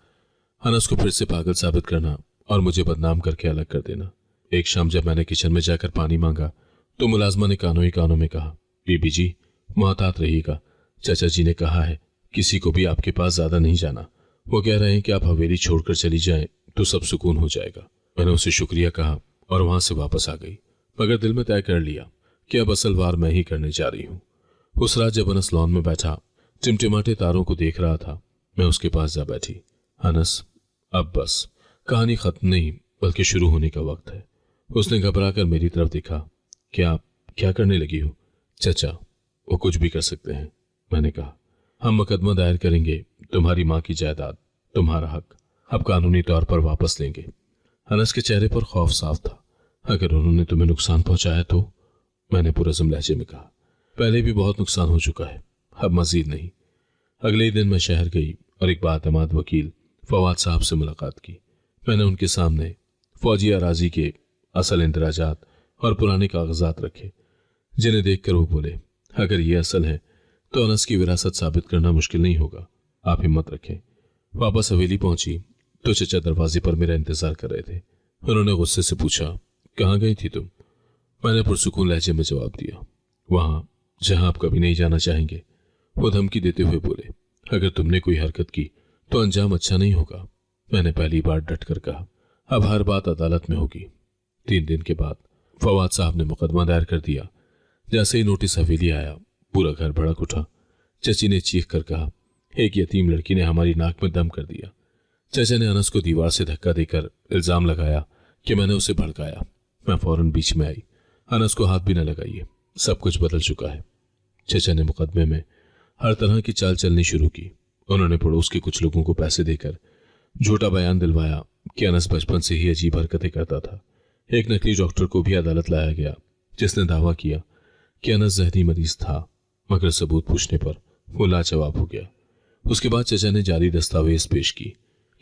अनस को फिर से पागल साबित करना और मुझे बदनाम करके अलग कर देना। एक शाम जब मैंने किचन में जाकर पानी मांगा तो मुलाजमा ने कानों ही कानों में कहा, बीबी जी मोहतात रहिएगा, चाचा जी ने कहा है किसी को भी आपके पास ज्यादा नहीं जाना। वो कह रहे हैं कि आप हवेली छोड़कर चली जाएं तो सब सुकून हो जाएगा। मैंने उसे शुक्रिया कहा और वहां से वापस आ गई, मगर दिल में तय कर लिया कि अब असल वार मैं ही करने जा रही हूँ। उस रात जब अनस लॉन में बैठा टिमटिमाते तारों को देख रहा था, मैं उसके पास जा बैठी। अनस, अब बस कहानी खत्म नहीं बल्कि शुरू होने का वक्त है। उसने घबरा कर मेरी तरफ देखा, क्या करने लगी हो? चचा, वो कुछ भी कर सकते हैं, मैंने कहा। हम मुकदमा दायर करेंगे, तुम्हारी माँ की जायदाद, तुम्हारा हक अब कानूनी तौर पर वापस लेंगे। अनस के चेहरे पर खौफ साफ था। अगर उन्होंने तुम्हें नुकसान पहुंचाया तो? मैंने पुरज़म लहजे में कहा, पहले भी बहुत नुकसान हो चुका है, अब मजीद नहीं। अगले ही दिन मैं शहर गई और एक बातमाद वकील फवाद साहब से मुलाकात की। मैंने उनके सामने फौजी अराजी के असल इंदराजात और पुराने कागजात रखे, जिन्हें देखकर वो बोले, अगर ये असल है तो अनस की विरासत साबित करना मुश्किल नहीं होगा, आप हिम्मत रखें। वापस हवेली पहुंची तो चचा दरवाजे पर मेरा इंतजार कर रहे थे। उन्होंने गुस्से से पूछा, कहाँ गई थी तुम? मैंने पुरसुकून लहजे में जवाब दिया, वहां जहां आप कभी नहीं जाना चाहेंगे। वो धमकी देते हुए बोले, अगर तुमने कोई हरकत की तो अंजाम अच्छा नहीं होगा। मैंने पहली बार डट कर कहा, अब हर बात अदालत में होगी। 3 दिन के बाद फवाद साहब ने मुकदमा दायर कर दिया। जैसे ही नोटिस हवेली आया, पूरा घर भड़क उठा। चची ने चीख कर कहा, एक यतीम लड़की ने हमारी नाक में दम कर दिया। चचा ने अनस को दीवार से धक्का देकर इल्जाम लगाया कि मैंने उसे भड़काया। मैं फौरन बीच में आई, अनस को हाथ भी न लगाइए, सब कुछ बदल चुका है। चचा ने मुकदमे में हर तरह की चाल चलनी शुरू की। उन्होंने पड़ोस के कुछ लोगों को पैसे देकर झूठा बयान दिलवाया कि अनस बचपन से ही अजीब हरकतें करता था। एक नकली डॉक्टर को भी अदालत लाया गया, जिसने दावा किया कि अनस जहरी मरीज था, मगर सबूत पूछने पर वो लाजवाब हो गया। उसके बाद चचा ने जाली दस्तावेज पेश की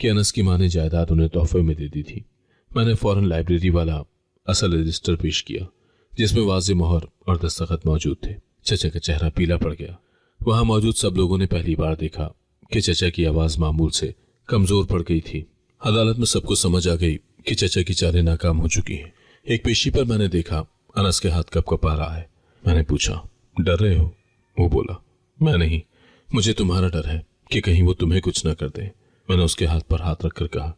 कि अनस की मां ने जायदाद उन्हें तोहफे में दे दी थी। मैंने फौरन लाइब्रेरी वाला असल रजिस्टर पेश किया, जिसमें वाज़े मोहर और दस्तखत मौजूद थे। चचा का चेहरा पीला पड़ गया। वहां मौजूद सब लोगों ने पहली बार देखा कि चचा की आवाज मामूल से कमजोर पड़ गई थी। अदालत में सबको समझ आ गई कि चचा की चालें नाकाम हो चुकी हैं। एक पेशी पर मैंने देखा अनस के हाथ कप कपा रहा है। मैंने पूछा, डर रहे हो? वो बोला, मैं नहीं, मुझे तुम्हारा डर है कि कहीं वो तुम्हें कुछ ना कर दे। मैंने उसके हाथ पर हाथ रखकर कहा,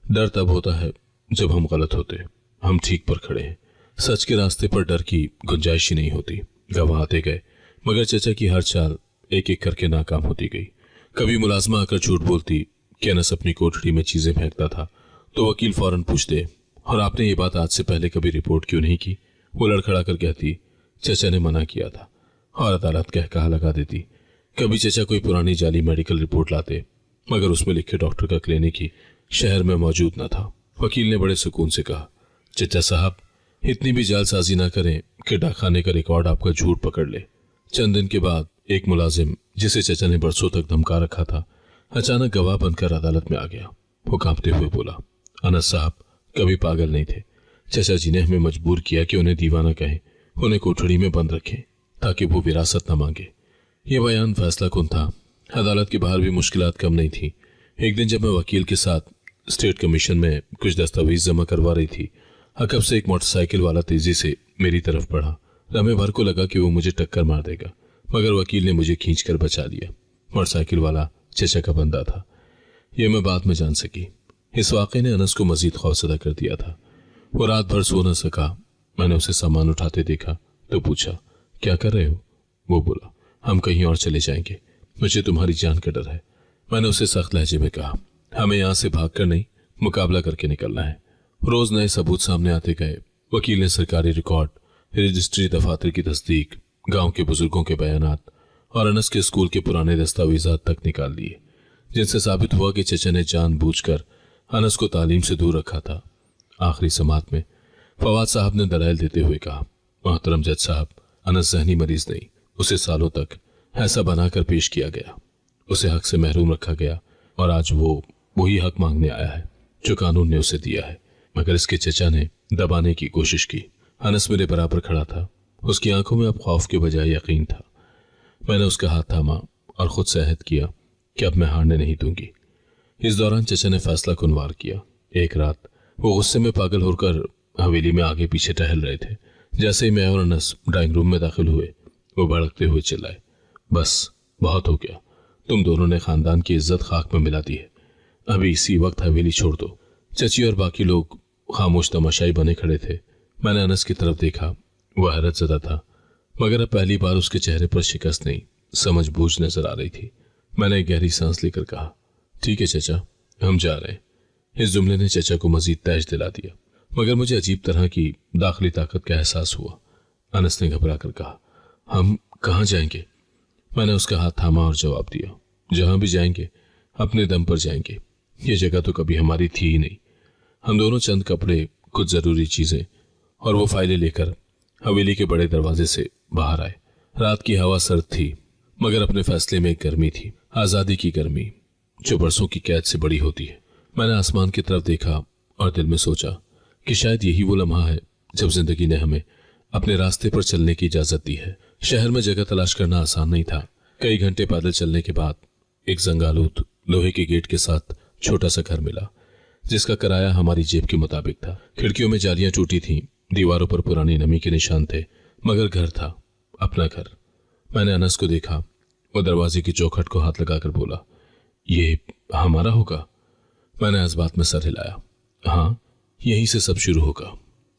डर तब होता है जब हम गलत होते, हम ठीक पर खड़े हैं। सच के रास्ते पर डर की गुंजाइश ही नहीं होती। गवाह आते गए, मगर चचा की हर चाल एक एक करके नाकाम होती गई। कभी मुलाजमा आकर झूठ बोलती कि अनस अपनी कोठड़ी में चीजें फेंकता था, तो वकील फौरन पूछते, और आपने ये बात आज से पहले कभी रिपोर्ट क्यों नहीं की? वो लड़खड़ा कर कहती, चचा ने मना किया था, और अदालत कहा लगा देती। कभी चचा कोई पुरानी जाली मेडिकल रिपोर्ट लाते, मगर उसमें लिखे डॉक्टर का क्लिनिक ही शहर में मौजूद न था। वकील ने बड़े सुकून से कहा, चचा साहब, इतनी भी जालसाजी ना करें कि डाकखाने का रिकॉर्ड आपका झूठ पकड़ ले। चंद दिन के बाद एक मुलाजिम, जिसे चचा ने बरसों तक धमका रखा था, अचानक गवाह बनकर अदालत में आ गया। वो कांपते हुए बोला, अनस साहब कभी पागल नहीं थे। चचा जी ने हमें मजबूर किया कि उन्हें दीवाना कहें, उन्हें कोठड़ी में बंद रखें। ताकि वो विरासत न मांगे। ये बयान फैसला कुन था। अदालत के बाहर भी मुश्किलात कम नहीं थी। एक दिन जब मैं वकील के साथ स्टेट कमीशन में कुछ दस्तावेज जमा करवा रही थी, अकब से एक मोटरसाइकिल वाला तेजी से मेरी तरफ बढ़ा। लम्हे भर को लगा कि वो मुझे टक्कर मार देगा, मगर वकील ने मुझे खींचकर बचा लिया। मोटरसाइकिल वाला चचा का बंदा था। यह मैं बाद में जान सकी। इस वाक़े ने अनस को मजीद खौफजदा कर दिया था। वो रात भर सो न सका। मैंने उसे सामान उठाते देखा तो पूछा, क्या कर रहे हो? वो बोला, हम कहीं और चले जाएंगे, मुझे तुम्हारी जान का डर है। मैंने उसे सख्त लहजे में कहा, हमें यहां से भागकर नहीं, मुकाबला करके निकलना है। रोज नए सबूत सामने आते गए। वकील ने सरकारी रिकॉर्ड, रजिस्ट्री दफातर की तस्दीक, गांव के बुजुर्गों के बयानात और अनस के स्कूल के पुराने दस्तावेजात तक निकाल लिए, जिनसे साबित हुआ कि चचा ने जानबूझकर अनस को तालीम से दूर रखा था। आखिरी समात में फवाद साहब ने दलाइल देते हुए कहा, मोहतरम जज साहब, अनस जहनी मरीज नहीं, उसे सालों तक ऐसा बनाकर पेश किया गया, उसे हक से महरूम रखा गया और आज वो वही हक मांगने आया है जो कानून ने उसे दिया है। मगर इसके चचा ने दबाने की कोशिश की। अनस मेरे बराबर खड़ा था। उसकी आंखों में अब खौफ के बजाय यकीन था। मैंने उसका हाथ थामा और खुद से अहद किया कि अब मैं हारने नहीं दूंगी। इस दौरान चचा ने फैसला कुनवार किया। एक रात वो गुस्से में पागल होकर हवेली में आगे पीछे टहल रहे थे। जैसे ही मैं और अनस ड्राइंग रूम में दाखिल हुए, वो भड़कते हुए चिल्लाए, बस बहुत हो गया, तुम दोनों ने खानदान की इज्जत खाक में मिला दी है, अभी इसी वक्त हवेली छोड़ दो। चची और बाकी लोग खामोश तमाशाई बने खड़े थे। मैंने अनस की तरफ देखा। वह हैरत ज़दा था, मगर अब पहली बार उसके चेहरे पर शिकस्त नहीं, समझ बूझ नजर आ रही थी। मैंने एक गहरी सांस लेकर कहा, ठीक है चचा, हम जा रहे हैं। इस जुमले ने चचा को मजीद तेज दिला दिया, मगर मुझे अजीब तरह की दाखिली ताकत का एहसास हुआ। अनस ने घबरा कर कहा, हम कहाँ जाएंगे? मैंने उसका हाथ थामा और जवाब दिया, जहां भी जाएंगे अपने दम पर जाएंगे। ये जगह तो कभी हमारी थी ही नहीं। हम दोनों चंद कपड़े, कुछ जरूरी चीजें और वो फाइलें लेकर हवेली के बड़े दरवाजे से बाहर आए। रात की हवा सर्द थी, मगर अपने फैसले में एक गर्मी थी, आजादी की गर्मी, जो बरसों की कैद से बड़ी होती है। मैंने आसमान की तरफ देखा और दिल में सोचा कि शायद यही वो लम्हा है जब जिंदगी ने हमें अपने रास्ते पर चलने की इजाजत दी है। शहर में जगह तलाश करना आसान नहीं था। कई घंटे पैदल चलने के बाद एक जंगालूत लोहे के गेट के साथ छोटा सा घर मिला, जिसका किराया हमारी जेब के मुताबिक था। खिड़कियों में जालियां टूटी थीं, दीवारों पर पुरानी नमी के निशान थे, मगर घर था, अपना घर। मैंने अनस को देखा। वो दरवाजे की चौखट को हाथ लगाकर बोला, ये हमारा होगा? मैंने इस बात में सर हिलाया। हाँ, यहीं से सब शुरू होगा।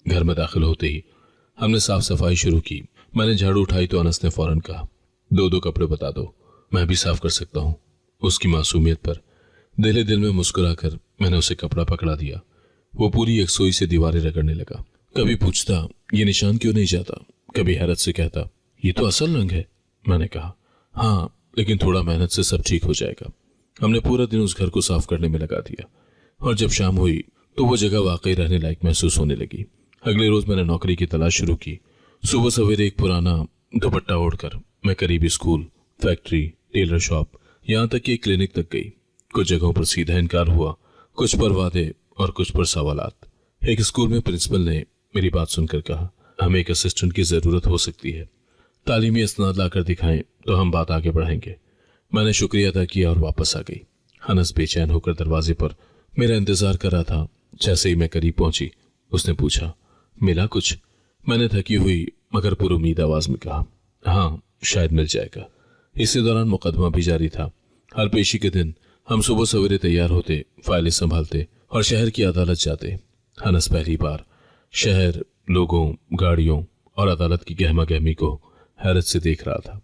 घर में दाखिल होते ही हमने साफ सफाई शुरू की। मैंने झाड़ू उठाई तो अनस ने फौरन कहा, दो कपड़े बता दो, मैं भी साफ कर सकता हूँ। उसकी मासूमियत पर दिले दिल में मुस्कुराकर मैंने उसे कपड़ा पकड़ा दिया। वो पूरी यकसोई से दीवारें रगड़ने लगा। कभी पूछता, ये निशान क्यों नहीं जाता? कभी हैरत से कहता, ये तो असल रंग है। मैंने कहा, हाँ, लेकिन थोड़ा मेहनत से सब ठीक हो जाएगा। हमने पूरा दिन उस घर को साफ करने में लगा दिया और जब शाम हुई तो वो जगह वाकई रहने लायक महसूस होने लगी। अगले रोज मैंने नौकरी की तलाश शुरू की। सुबह सवेरे एक पुराना दुपट्टा ओढ़कर मैं करीबी स्कूल, फैक्ट्री, टेलर शॉप, यहाँ तक कि क्लिनिक तक गई। कुछ जगहों पर सीधा इनकार हुआ, कुछ पर वादे और कुछ पर सवालात। एक स्कूल में प्रिंसिपल ने मेरी बात सुनकर कहा, हमें एक असिस्टेंट की जरूरत हो सकती है, तालीमी इसनाद लाकर दिखाएं तो हम बात आगे बढ़ाएंगे। मैंने शुक्रिया अदा किया और वापस आ गई। अनस बेचैन होकर दरवाजे पर मेरा इंतजार कर रहा था। जैसे ही मैं करीब पहुंची, उसने पूछा, मिला कुछ? मैंने थकी हुई मगर पुरुमीद आवाज में कहा, हाँ, शायद मिल जाएगा। इसी दौरान मुकदमा भी जारी था। हर पेशी के दिन हम सुबह सवेरे तैयार होते, फाइलें संभालते और शहर की अदालत जाते। अनस पहली बार शहर, लोगों, गाड़ियों और अदालत की गहमा गहमी को हैरत से देख रहा था।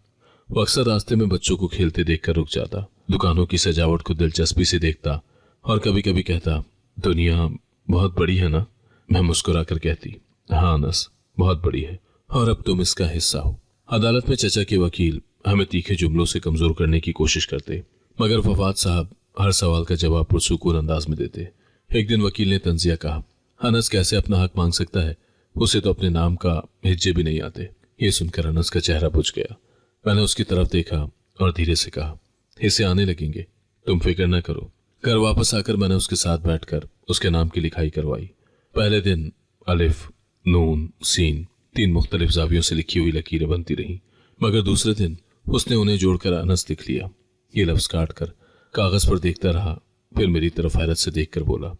वो अक्सर रास्ते में बच्चों को खेलते देखकर रुक जाता, दुकानों की सजावट को दिलचस्पी से देखता और कभी कभी कहता, दुनिया बहुत बड़ी है ना? मैं मुस्कुराकर कहती, हाँ अनस, बहुत बड़ी है और अब तुम इसका हिस्सा हो। अदालत में चचा के वकील हमें तीखे जुमलों से कमजोर करने की कोशिश करते, मगर फवाद साहब हर सवाल का जवाब पुरसुकून अंदाज में देते। एक दिन वकील ने तंजिया कहा, अनस कैसे अपना हक मांग सकता है? उसे तो अपने नाम का हिज्जे भी नहीं आते। ये सुनकर अनस का चेहरा बुझ गया। मैंने उसकी तरफ देखा और धीरे से कहा, हिस्से आने लगेंगे, तुम फिक्र न करो। घर वापस आकर मैंने उसके साथ बैठकर उसके नाम की लिखाई करवाई। पहले दिन अलिफ, नून, सीन 3 मुख्तलिफ जावियों से लिखी हुई लकीरें बनती रहीं। मगर दूसरे दिन उसने उन्हें जोड़कर अनस लिख लिया। ये लफ्ज काट कर कागज पर देखता रहा, फिर मेरी तरफ हैरत से देखकर बोला,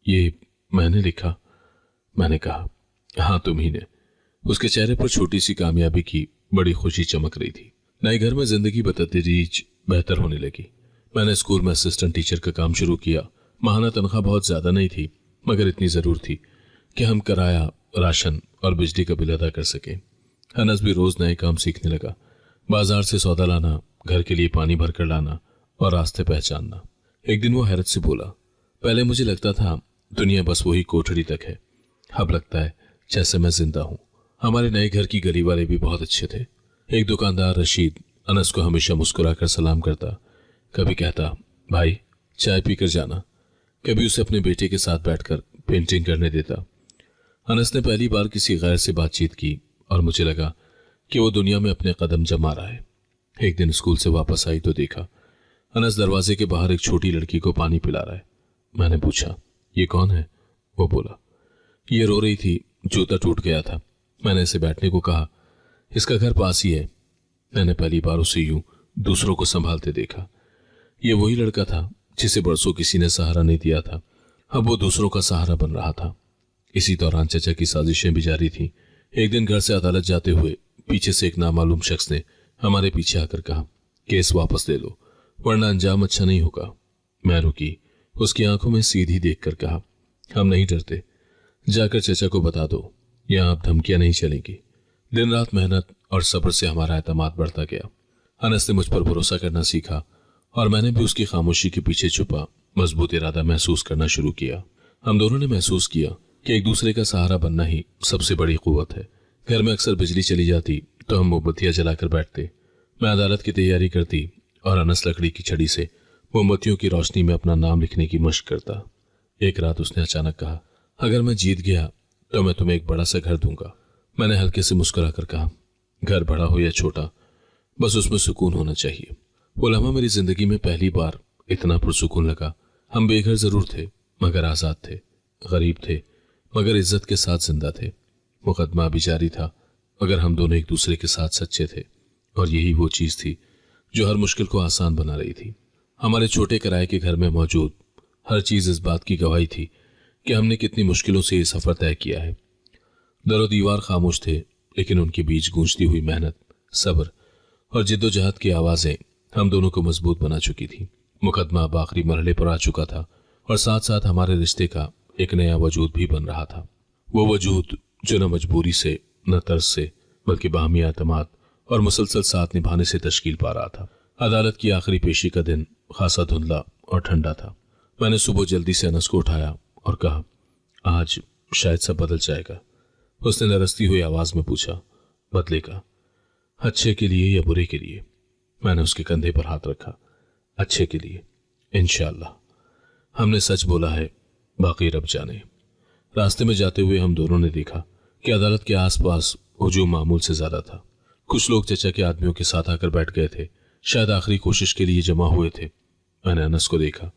ये मैंने लिखा? मैंने कहा, हाँ तुम ही ने। उसके चेहरे पर छोटी सी कामयाबी की बड़ी खुशी चमक रही थी। नए घर में जिंदगी बतदरीज बेहतर होने लगी। मैंने स्कूल में असिस्टेंट टीचर का काम शुरू किया। माहाना तनख्वाह बहुत ज्यादा नहीं थी, मगर इतनी जरूर थी कि हम किराया, राशन और बिजली का बिल अदा कर सके। अनस भी रोज नए काम सीखने लगा। बाजार से सौदा लाना, घर के लिए पानी भरकर लाना और रास्ते पहचानना। एक दिन वो हैरत से बोला, पहले मुझे लगता था दुनिया बस वही कोठरी तक है, अब लगता है जैसे मैं जिंदा हूं। हमारे नए घर की गली वाले भी बहुत अच्छे थे। एक दुकानदार रशीद अनस को हमेशा मुस्कुराकर सलाम करता। कभी कहता, भाई चाय पीकर जाना। कभी उसे अपने बेटे के साथ बैठकर पेंटिंग करने देता। अनस ने पहली बार किसी गैर से बातचीत की और मुझे लगा कि वो दुनिया में अपने कदम जमा रहा है। एक दिन स्कूल से वापस आई तो देखा अनस दरवाजे के बाहर एक छोटी लड़की को पानी पिला रहा है। मैंने पूछा, ये कौन है? वो बोला, ये रो रही थी, जूता टूट गया था। मैंने इसे बैठने को कहा, इसका घर पास ही है। मैंने पहली बार उसे यूं दूसरों को संभालते देखा। ये वही लड़का था जिसे बरसों किसी ने सहारा नहीं दिया था, अब वो दूसरों का सहारा बन रहा था। इसी दौरान चचा की साजिशें भी जारी थी। एक दिन घर से अदालत जाते हुए पीछे से एक नामालूम शख्स ने हमारे पीछे आकर कहा, केस वापस ले लो वरना अंजाम अच्छा नहीं होगा। मैं रुकी, उसकी आंखों में सीधी देखकर कहा, हम नहीं डरते, जाकर चचा को बता दो, यहां अब धमकियां नहीं चलेंगी। दिन रात मेहनत और सब्र से हमारा एतमाद बढ़ता गया। अनस ने मुझ पर भरोसा करना सीखा और मैंने भी उसकी खामोशी के पीछे छुपा मजबूत इरादा महसूस करना शुरू किया। हम दोनों ने महसूस किया कि एक दूसरे का सहारा बनना ही सबसे बड़ी कुव्वत है। घर में अक्सर बिजली चली जाती तो हम मोमबत्तियां जलाकर बैठते। मैं अदालत की तैयारी करती और अनस लकड़ी की छड़ी से मोमबत्तियों की रोशनी में अपना नाम लिखने की मशक करता। एक रात उसने अचानक कहा, अगर मैं जीत गया तो मैं तुम्हें एक बड़ा सा घर दूंगा। मैंने हल्के से मुस्कुराकर कहा, घर बड़ा हो या छोटा, बस उसमें सुकून होना चाहिए। वो लम्हा मेरी जिंदगी में पहली बार इतना पुरसुकून लगा। हम बेघर जरूर थे मगर आजाद थे, गरीब थे मगर इज्जत के साथ जिंदा थे। मुकदमा भी जारी था मगर हम दोनों एक दूसरे के साथ सच्चे थे। और यही वो चीज थी जो हर मुश्किल को आसान बना रही थी। हमारे छोटे किराए के घर में मौजूद हर चीज इस बात की गवाही थी कि हमने कितनी मुश्किलों से ये सफर तय किया है। दरो दीवार खामोश थे, लेकिन उनके बीच गूंजती हुई मेहनत, सब्र और जिद्दोजहद की आवाजें हम दोनों को मजबूत बना चुकी थी। मुकदमा अब आखिरी मरहले पर आ चुका था और साथ साथ हमारे रिश्ते का एक नया वजूद भी बन रहा था। वो वजूद जो न मजबूरी से, न तर्स से, बल्कि बाहमी एतमाद और मुसलसल साथ निभाने से तश्कील पा रहा था। अदालत की आखिरी पेशी का दिन खासा धुंधला और ठंडा था। मैंने सुबह जल्दी से अनस को उठाया और कहा, आज शायद सब बदल जाएगा। उसने नरसती हुई आवाज में पूछा, बदलेगा? अच्छे के लिए या बुरे के लिए? मैंने उसके कंधे पर हाथ रखा, अच्छे के लिए, इंशाअल्लाह। हमने सच बोला है, बाकी रब जाने। रास्ते में जाते हुए हम दोनों ने देखा कि अदालत के आसपास हुजूम मामूल से ज्यादा था। कुछ लोग चचा के आदमियों के साथ आकर बैठ गए थे, शायद आखिरी कोशिश के लिए जमा हुए थे। मैंने अनस को देखा,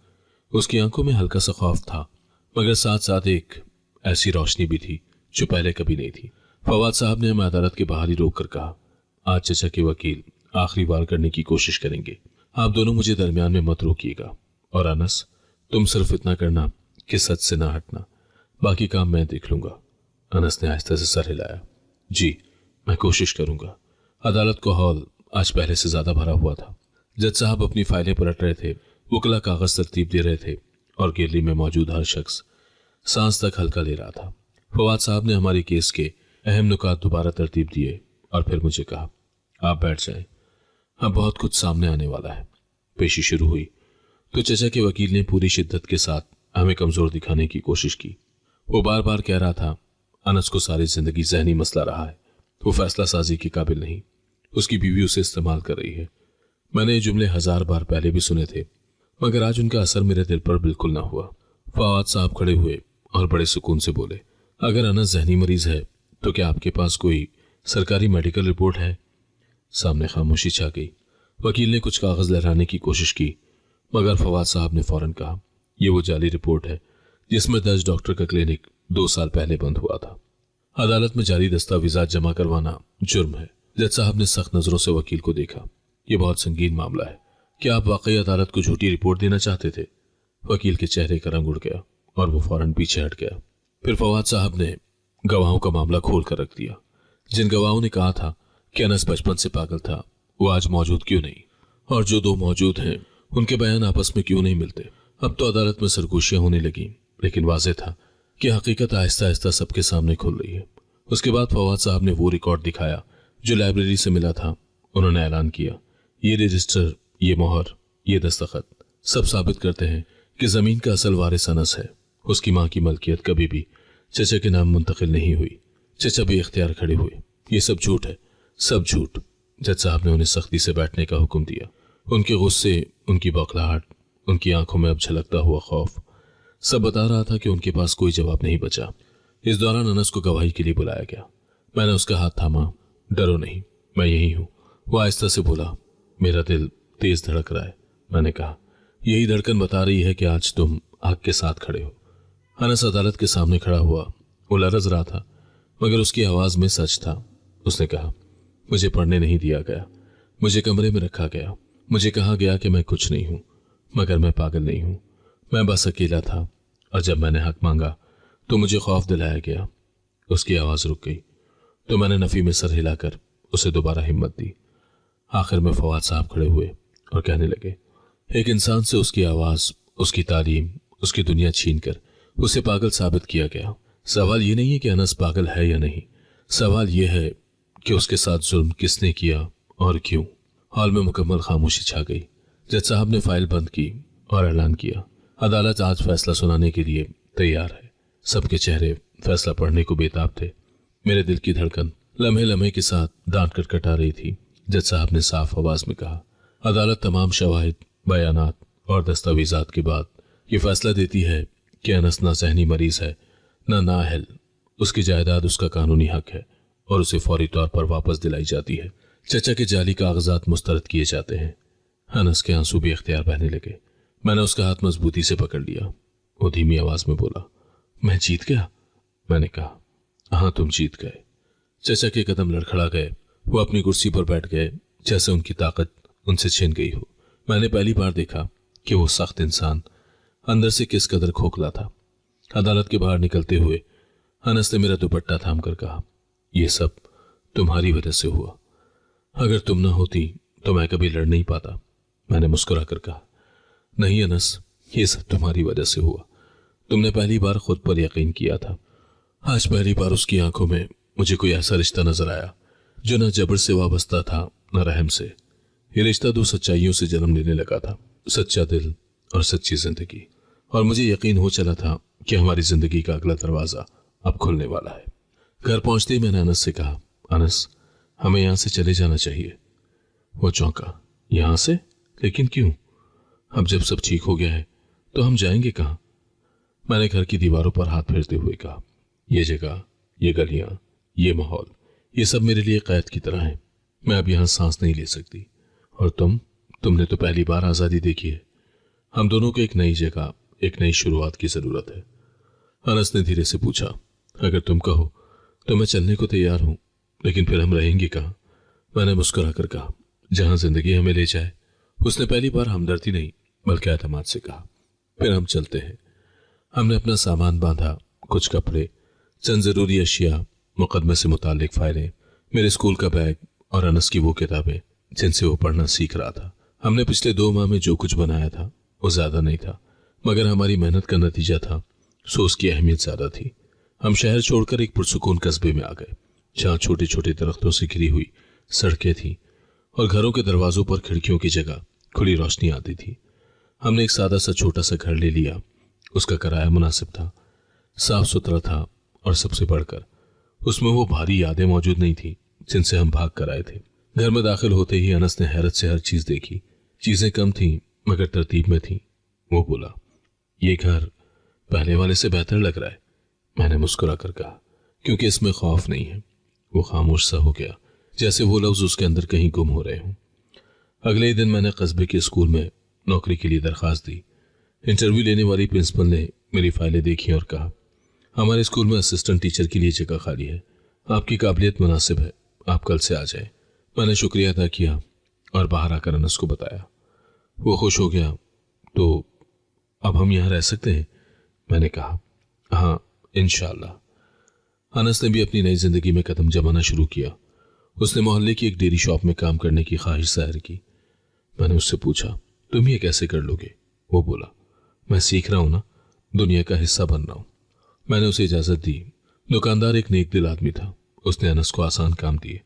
उसकी आंखों में हल्का सा खौफ था मगर साथ साथ एक ऐसी रोशनी भी थी जो पहले कभी नहीं थी। फवाद साहब ने हमें अदालत के बाहर ही रोक कर कहा, आज चचा के वकील आखिरी बार करने की कोशिश करेंगे, आप दोनों मुझे दरमियान में मत रोकिएगा। और अनस, तुम सिर्फ इतना करना कि सच से ना हटना, बाकी काम मैं देख लूंगा। अनस ने आहिस्ता से सर हिलाया, जी मैं कोशिश करूंगा। अदालत का हॉल आज पहले से ज्यादा भरा हुआ था। जज साहब अपनी फाइलें पलट रहे थे, वकील कागज तरतीब दे रहे थे और गैलरी में मौजूद हर शख्स सांस तक हल्का ले रहा था। फवाद साहब ने हमारे केस के अहम नुकात दोबारा तरतीब दिए और फिर मुझे कहा, आप बैठ जाएं, अब बहुत कुछ सामने आने वाला है। पेशी शुरू हुई तो चचा के वकील ने पूरी शिद्दत के साथ हमें कमजोर दिखाने की कोशिश की। वो बार बार कह रहा था, अनस को सारी जिंदगी जहनी मसला रहा है, वो फैसला साजी के काबिल नहीं, उसकी बीवी उसे इस्तेमाल कर रही है। मैंने ये जुमले 1000 बार पहले भी सुने थे मगर आज उनका असर मेरे दिल पर बिल्कुल ना हुआ। फवाद साहब खड़े हुए और बड़े सुकून से बोले, अगर अनस जहनी मरीज है तो क्या आपके पास कोई सरकारी मेडिकल रिपोर्ट है? सामने खामोशी छा गई। वकील ने कुछ कागज लहराने की कोशिश की मगर फवाद साहब ने फौरन कहा, यह वो जाली रिपोर्ट है जिसमें दर्ज डॉक्टर का क्लिनिक 2 साल पहले बंद हुआ था। अदालत में जारी दस्तावेजात जमा करवाना जुर्म है जज साहब ने सख्त नजरों से वकील को देखा। यह बहुत संगीन मामला है। क्या आप वाकई अदालत को झूठी रिपोर्ट देना चाहते थे? वकील के चेहरे का रंग उड़ गया और वो फौरन पीछे हट गया। फिर फवाद साहब ने गवाहों का मामला खोल कर रख दिया। जिन गवाहों ने कहा था कि अनस बचपन से पागल था, वो आज मौजूद क्यों नहीं, और जो दो मौजूद हैं उनके बयान आपस में क्यों नहीं मिलते। अब तो अदालत में सरगोशियां होने लगी, लेकिन वाज़ेह था कि हकीकत आहिस्ता आहिस्ता सबके सामने खुल रही है। उसके बाद फवाद साहब ने वो रिकॉर्ड दिखाया जो लाइब्रेरी से मिला था। उन्होंने ऐलान किया, ये रजिस्टर, ये मोहर, ये दस्तखत सब साबित करते हैं कि जमीन का असल वारिस अनस है। उसकी मां की मलकियत कभी भी चचा के नाम मुंतकिल नहीं हुई। चचा भी इख्तियार खड़े हुए। ये सब झूठ है, सब झूठ। जज साहब ने उन्हें सख्ती से बैठने का हुक्म दिया। उनके गुस्से, उनकी बौखलाहट, उनकी आंखों में अब झलकता हुआ खौफ सब बता रहा था कि उनके पास कोई जवाब नहीं बचा। इस दौरान अनस को गवाही के लिए बुलाया गया। मैंने उसका हाथ थामा। डरो नहीं, मैं यही हूं। वो आहिस्ता से बोला, मेरा दिल तेज धड़क रहा है। मैंने कहा, यही धड़कन बता रही है कि आज तुम आग के साथ खड़े हो। अनस अदालत के सामने खड़ा हुआ। वो लरज रहा था, मगर उसकी आवाज में सच था। उसने कहा, मुझे पढ़ने नहीं दिया गया, मुझे कमरे में रखा गया। मुझे कहा गया कि मैं कुछ नहीं हूं, मगर मैं पागल नहीं हूं। मैं बस अकेला था, और जब मैंने हक मांगा तो मुझे खौफ दिलाया गया। उसकी आवाज रुक गई तो मैंने नफी में सर हिलाकर उसे दोबारा हिम्मत दी। आखिर में फवाद साहब खड़े हुए और कहने लगे, एक इंसान से उसकी आवाज, उसकी तालीम, उसकी दुनिया छीनकर उसे पागल साबित किया गया। सवाल ये नहीं है कि अनस पागल है या नहीं, सवाल यह है कि उसके साथ जुल्म किसने किया और क्यों। हॉल में मुकम्मल खामोशी छा गई। जज साहब ने फाइल बंद की और ऐलान किया, अदालत आज फैसला सुनाने के लिए तैयार है। सबके चेहरे फैसला पढ़ने को बेताब थे। मेरे दिल की धड़कन लम्हे लम्हे के साथ दांत कटकटा रही थी। जज साहब ने साफ आवाज में कहा, अदालत तमाम शवाहिद, बयानात और दस्तावेजात के बाद ये फैसला देती है कि अनस ना जहनी मरीज है, ना नाअहल। उसकी जायदाद उसका कानूनी हक है और उसे फौरी तौर पर वापस दिलाई जाती है। चचा के जाली कागजात मुस्तरद किए जाते हैं। अनस के आंसू भी इख्तियार बहने लगे। मैंने उसका हाथ मजबूती से पकड़ लिया। वो धीमी आवाज में बोला, मैं जीत गया? मैंने कहा, हाँ तुम जीत गए। चचा के कदम लड़खड़ा गए। वो अपनी कुर्सी पर बैठ गए जैसे उनकी ताकत उनसे छिन गई हो। मैंने पहली बार देखा कि वो सख्त इंसान अंदर से किस कदर खोखला था। अदालत के बाहर निकलते हुए अनस ने मेरा दुपट्टा थाम कर कहा, यह सब तुम्हारी वजह से हुआ। अगर तुम ना होती तो मैं कभी लड़ नहीं पाता। मैंने मुस्कुरा कर कहा, नहीं अनस, ये सब तुम्हारी वजह से हुआ। तुमने पहली बार खुद पर यकीन किया था। आज पहली बार उसकी आंखों में मुझे कोई ऐसा रिश्ता नजर आया जो न जबर से वाबस्ता था न रहम से। ये रिश्ता दो सच्चाइयों से जन्म लेने लगा था, सच्चा दिल और सच्ची जिंदगी। और मुझे यकीन हो चला था कि हमारी जिंदगी का अगला दरवाजा अब खुलने वाला है। घर पहुंचते ही मैंने अनस से कहा, अनस, हमें यहां से चले जाना चाहिए। वो चौंका, यहां से? लेकिन क्यों? अब जब सब ठीक हो गया है तो हम जाएंगे कहां? मैंने घर की दीवारों पर हाथ फेरते हुए कहा, यह जगह, ये गलियां, ये माहौल, ये सब मेरे लिए कैद की तरह है। मैं अब यहां सांस नहीं ले सकती। और तुमने तो पहली बार आजादी देखी है। हम दोनों को एक नई जगह, एक नई शुरुआत की जरूरत है। अनस ने धीरे से पूछा, अगर तुम कहो तो मैं चलने को तैयार हूं, लेकिन फिर हम रहेंगे कहां? मैंने मुस्कुरा कर कहा, जहां जिंदगी हमें ले जाए। उसने पहली बार हमदर्दी नहीं बल्कि एतमाद से कहा, फिर हम चलते हैं। हमने अपना सामान बांधा, कुछ कपड़े, चंद जरूरी अशिया, मुकदमे से मुतालिक फाइलें, मेरे स्कूल का बैग और अनस की वो किताबें जिनसे वो पढ़ना सीख रहा था। हमने पिछले 2 माह में जो कुछ बनाया था वो ज्यादा नहीं था, मगर हमारी मेहनत का नतीजा था, सो उसकी अहमियत ज्यादा थी। हम शहर छोड़कर एक पुरसुकून कस्बे में आ गए, जहां छोटे छोटे दरख्तों से घिरी हुई सड़कें थीं और घरों के दरवाजों पर खिड़कियों की जगह खुली रोशनी आती थी। हमने एक सादा सा छोटा सा घर ले लिया। उसका किराया मुनासिब था, साफ सुथरा था और सबसे बढ़कर उसमें वो भारी यादें मौजूद नहीं थी जिनसे हम भाग कर आए थे। घर में दाखिल होते ही अनस ने हैरत से हर चीज देखी। चीजें कम थीं मगर तरतीब में थीं। वो बोला, ये घर पहले वाले से बेहतर लग रहा है। मैंने मुस्कुरा कर कहा, क्योंकि इसमें खौफ नहीं है। वो खामोश सा हो गया, जैसे वो लफ्ज उसके अंदर कहीं गुम हो रहे हों। अगले ही दिन मैंने कस्बे के स्कूल में नौकरी के लिए दरखास्त दी। इंटरव्यू लेने वाली प्रिंसिपल ने मेरी फाइलें देखी और कहा, हमारे स्कूल में असिस्टेंट टीचर के लिए जगह खाली है, आपकी काबिलियत मुनासिब है, आप कल से आ जाएं। मैंने शुक्रिया अदा किया और बाहर आकर अनस को बताया। वो खुश हो गया। तो अब हम यहाँ रह सकते हैं? मैंने कहा। हाँ, इंशाअल्लाह। अनस ने भी अपनी नई जिंदगी में कदम जमाना शुरू किया। उसने मोहल्ले की एक डेयरी शॉप में काम करने की ख्वाहिश जाहिर की। मैंने उससे पूछा, तुम ये कैसे कर लोगे? वो बोला, मैं सीख रहा हूं ना, दुनिया का हिस्सा बन रहा हूं। मैंने उसे इजाजत दी। दुकानदार एक नेक दिल आदमी था। उसने अनस को आसान काम दिए,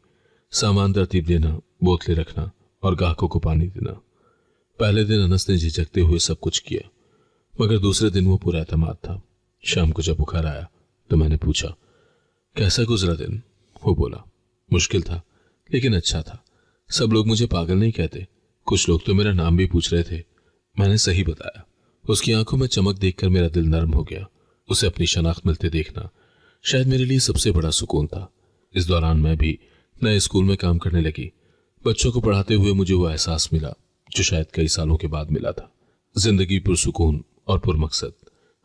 सामान तरतीब देना, बोतलें रखना और ग्राहकों को पानी देना। पहले दिन अनस ने झिझकते हुए सब कुछ किया, मगर दूसरे दिन वो पूरा एतमाद था। शाम को जब बुखार आया तो मैंने पूछा, कैसा गुजरा दिन? वो बोला, मुश्किल था लेकिन अच्छा था। सब लोग मुझे पागल नहीं कहते, कुछ लोग तो मेरा नाम भी पूछ रहे थे। मैंने सही बताया। उसकी आंखों में चमक देखकर मेरा दिल नरम हो गया। उसे अपनी शनाख्त मिलते देखना शायद मेरे लिए सबसे बड़ा सुकून था। इस दौरान मैं भी नए स्कूल में काम करने लगी। बच्चों को पढ़ाते हुए मुझे वो एहसास मिला जो शायद कई सालों के बाद मिला था। जिंदगी पुरसुकून और पुरमकसद।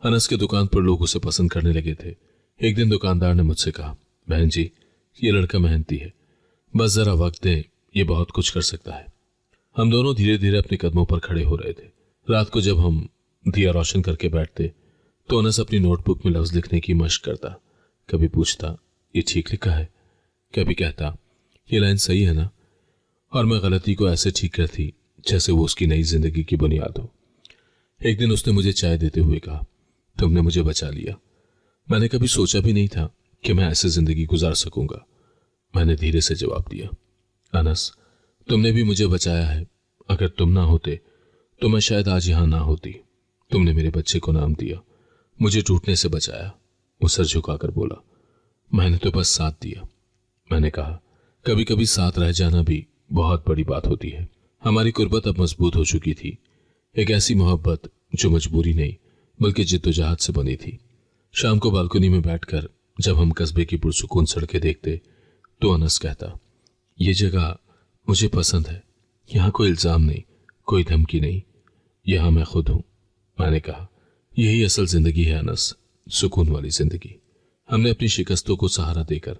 अनस के दुकान पर लोग उसे पसंद करने लगे थे। एक दिन दुकानदार ने मुझसे कहा, बहन जी, ये लड़का मेहनती है, बस जरा वक्त दें, ये बहुत कुछ कर सकता है। हम दोनों धीरे धीरे अपने कदमों पर खड़े हो रहे थे। रात को जब हम दिया रोशन करके बैठते तो अनस अपनी नोटबुक में लफ्ज लिखने की मशक करता। कभी पूछता, ये ठीक लिखा है? कभी कहता, ये लाइन सही है ना? और मैं गलती को ऐसे ठीक करती जैसे वो उसकी नई जिंदगी की बुनियाद हो। एक दिन उसने मुझे चाय देते हुए कहा, तुमने मुझे बचा लिया। मैंने कभी सोचा भी नहीं था कि मैं ऐसे जिंदगी गुजार सकूंगा। मैंने धीरे से जवाब दिया, अनस, तुमने भी मुझे बचाया है। अगर तुम ना होते तो मैं शायद आज यहां ना होती। तुमने मेरे बच्चे को नाम दिया, मुझे टूटने से बचाया। वो सर झुकाकर बोला, मैंने तो बस साथ दिया। मैंने कहा, कभी कभी साथ रह जाना भी बहुत बड़ी बात होती है। हमारी कुर्बत अब मजबूत हो चुकी थी। एक ऐसी मोहब्बत जो मजबूरी नहीं बल्कि जिद्दोजहद से बनी थी। शाम को बालकनी में बैठकर जब हम कस्बे की पुरसुकून सड़कें देखते तो अनस कहता, ये जगह मुझे पसंद है। यहाँ कोई इल्जाम नहीं, कोई धमकी नहीं, यहाँ मैं खुद हूं। मैंने कहा, यही असल जिंदगी है अनस, सुकून वाली जिंदगी। हमने अपनी शिकस्तों को सहारा देकर,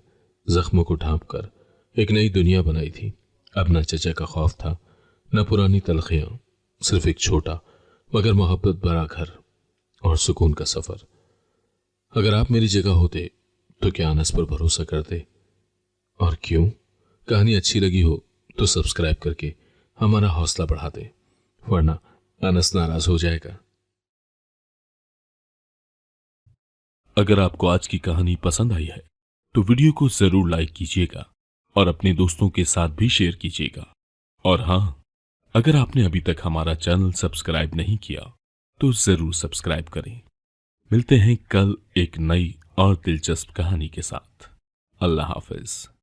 जख्मों को ढांप कर एक नई दुनिया बनाई थी। अब न चचा का खौफ था, न पुरानी तलखियां, सिर्फ एक छोटा मगर मोहब्बत भरा घर और सुकून का सफर। अगर आप मेरी जगह होते तो क्या अनस पर भरोसा करते? और क्यों? कहानी अच्छी लगी हो तो सब्सक्राइब करके हमारा हौसला बढ़ा दे, वरना अनस नाराज हो जाएगा। अगर आपको आज की कहानी पसंद आई है तो वीडियो को जरूर लाइक कीजिएगा और अपने दोस्तों के साथ भी शेयर कीजिएगा। और हां, अगर आपने अभी तक हमारा चैनल सब्सक्राइब नहीं किया तो जरूर सब्सक्राइब करें। मिलते हैं कल एक नई और दिलचस्प कहानी के साथ। अल्लाह हाफिज।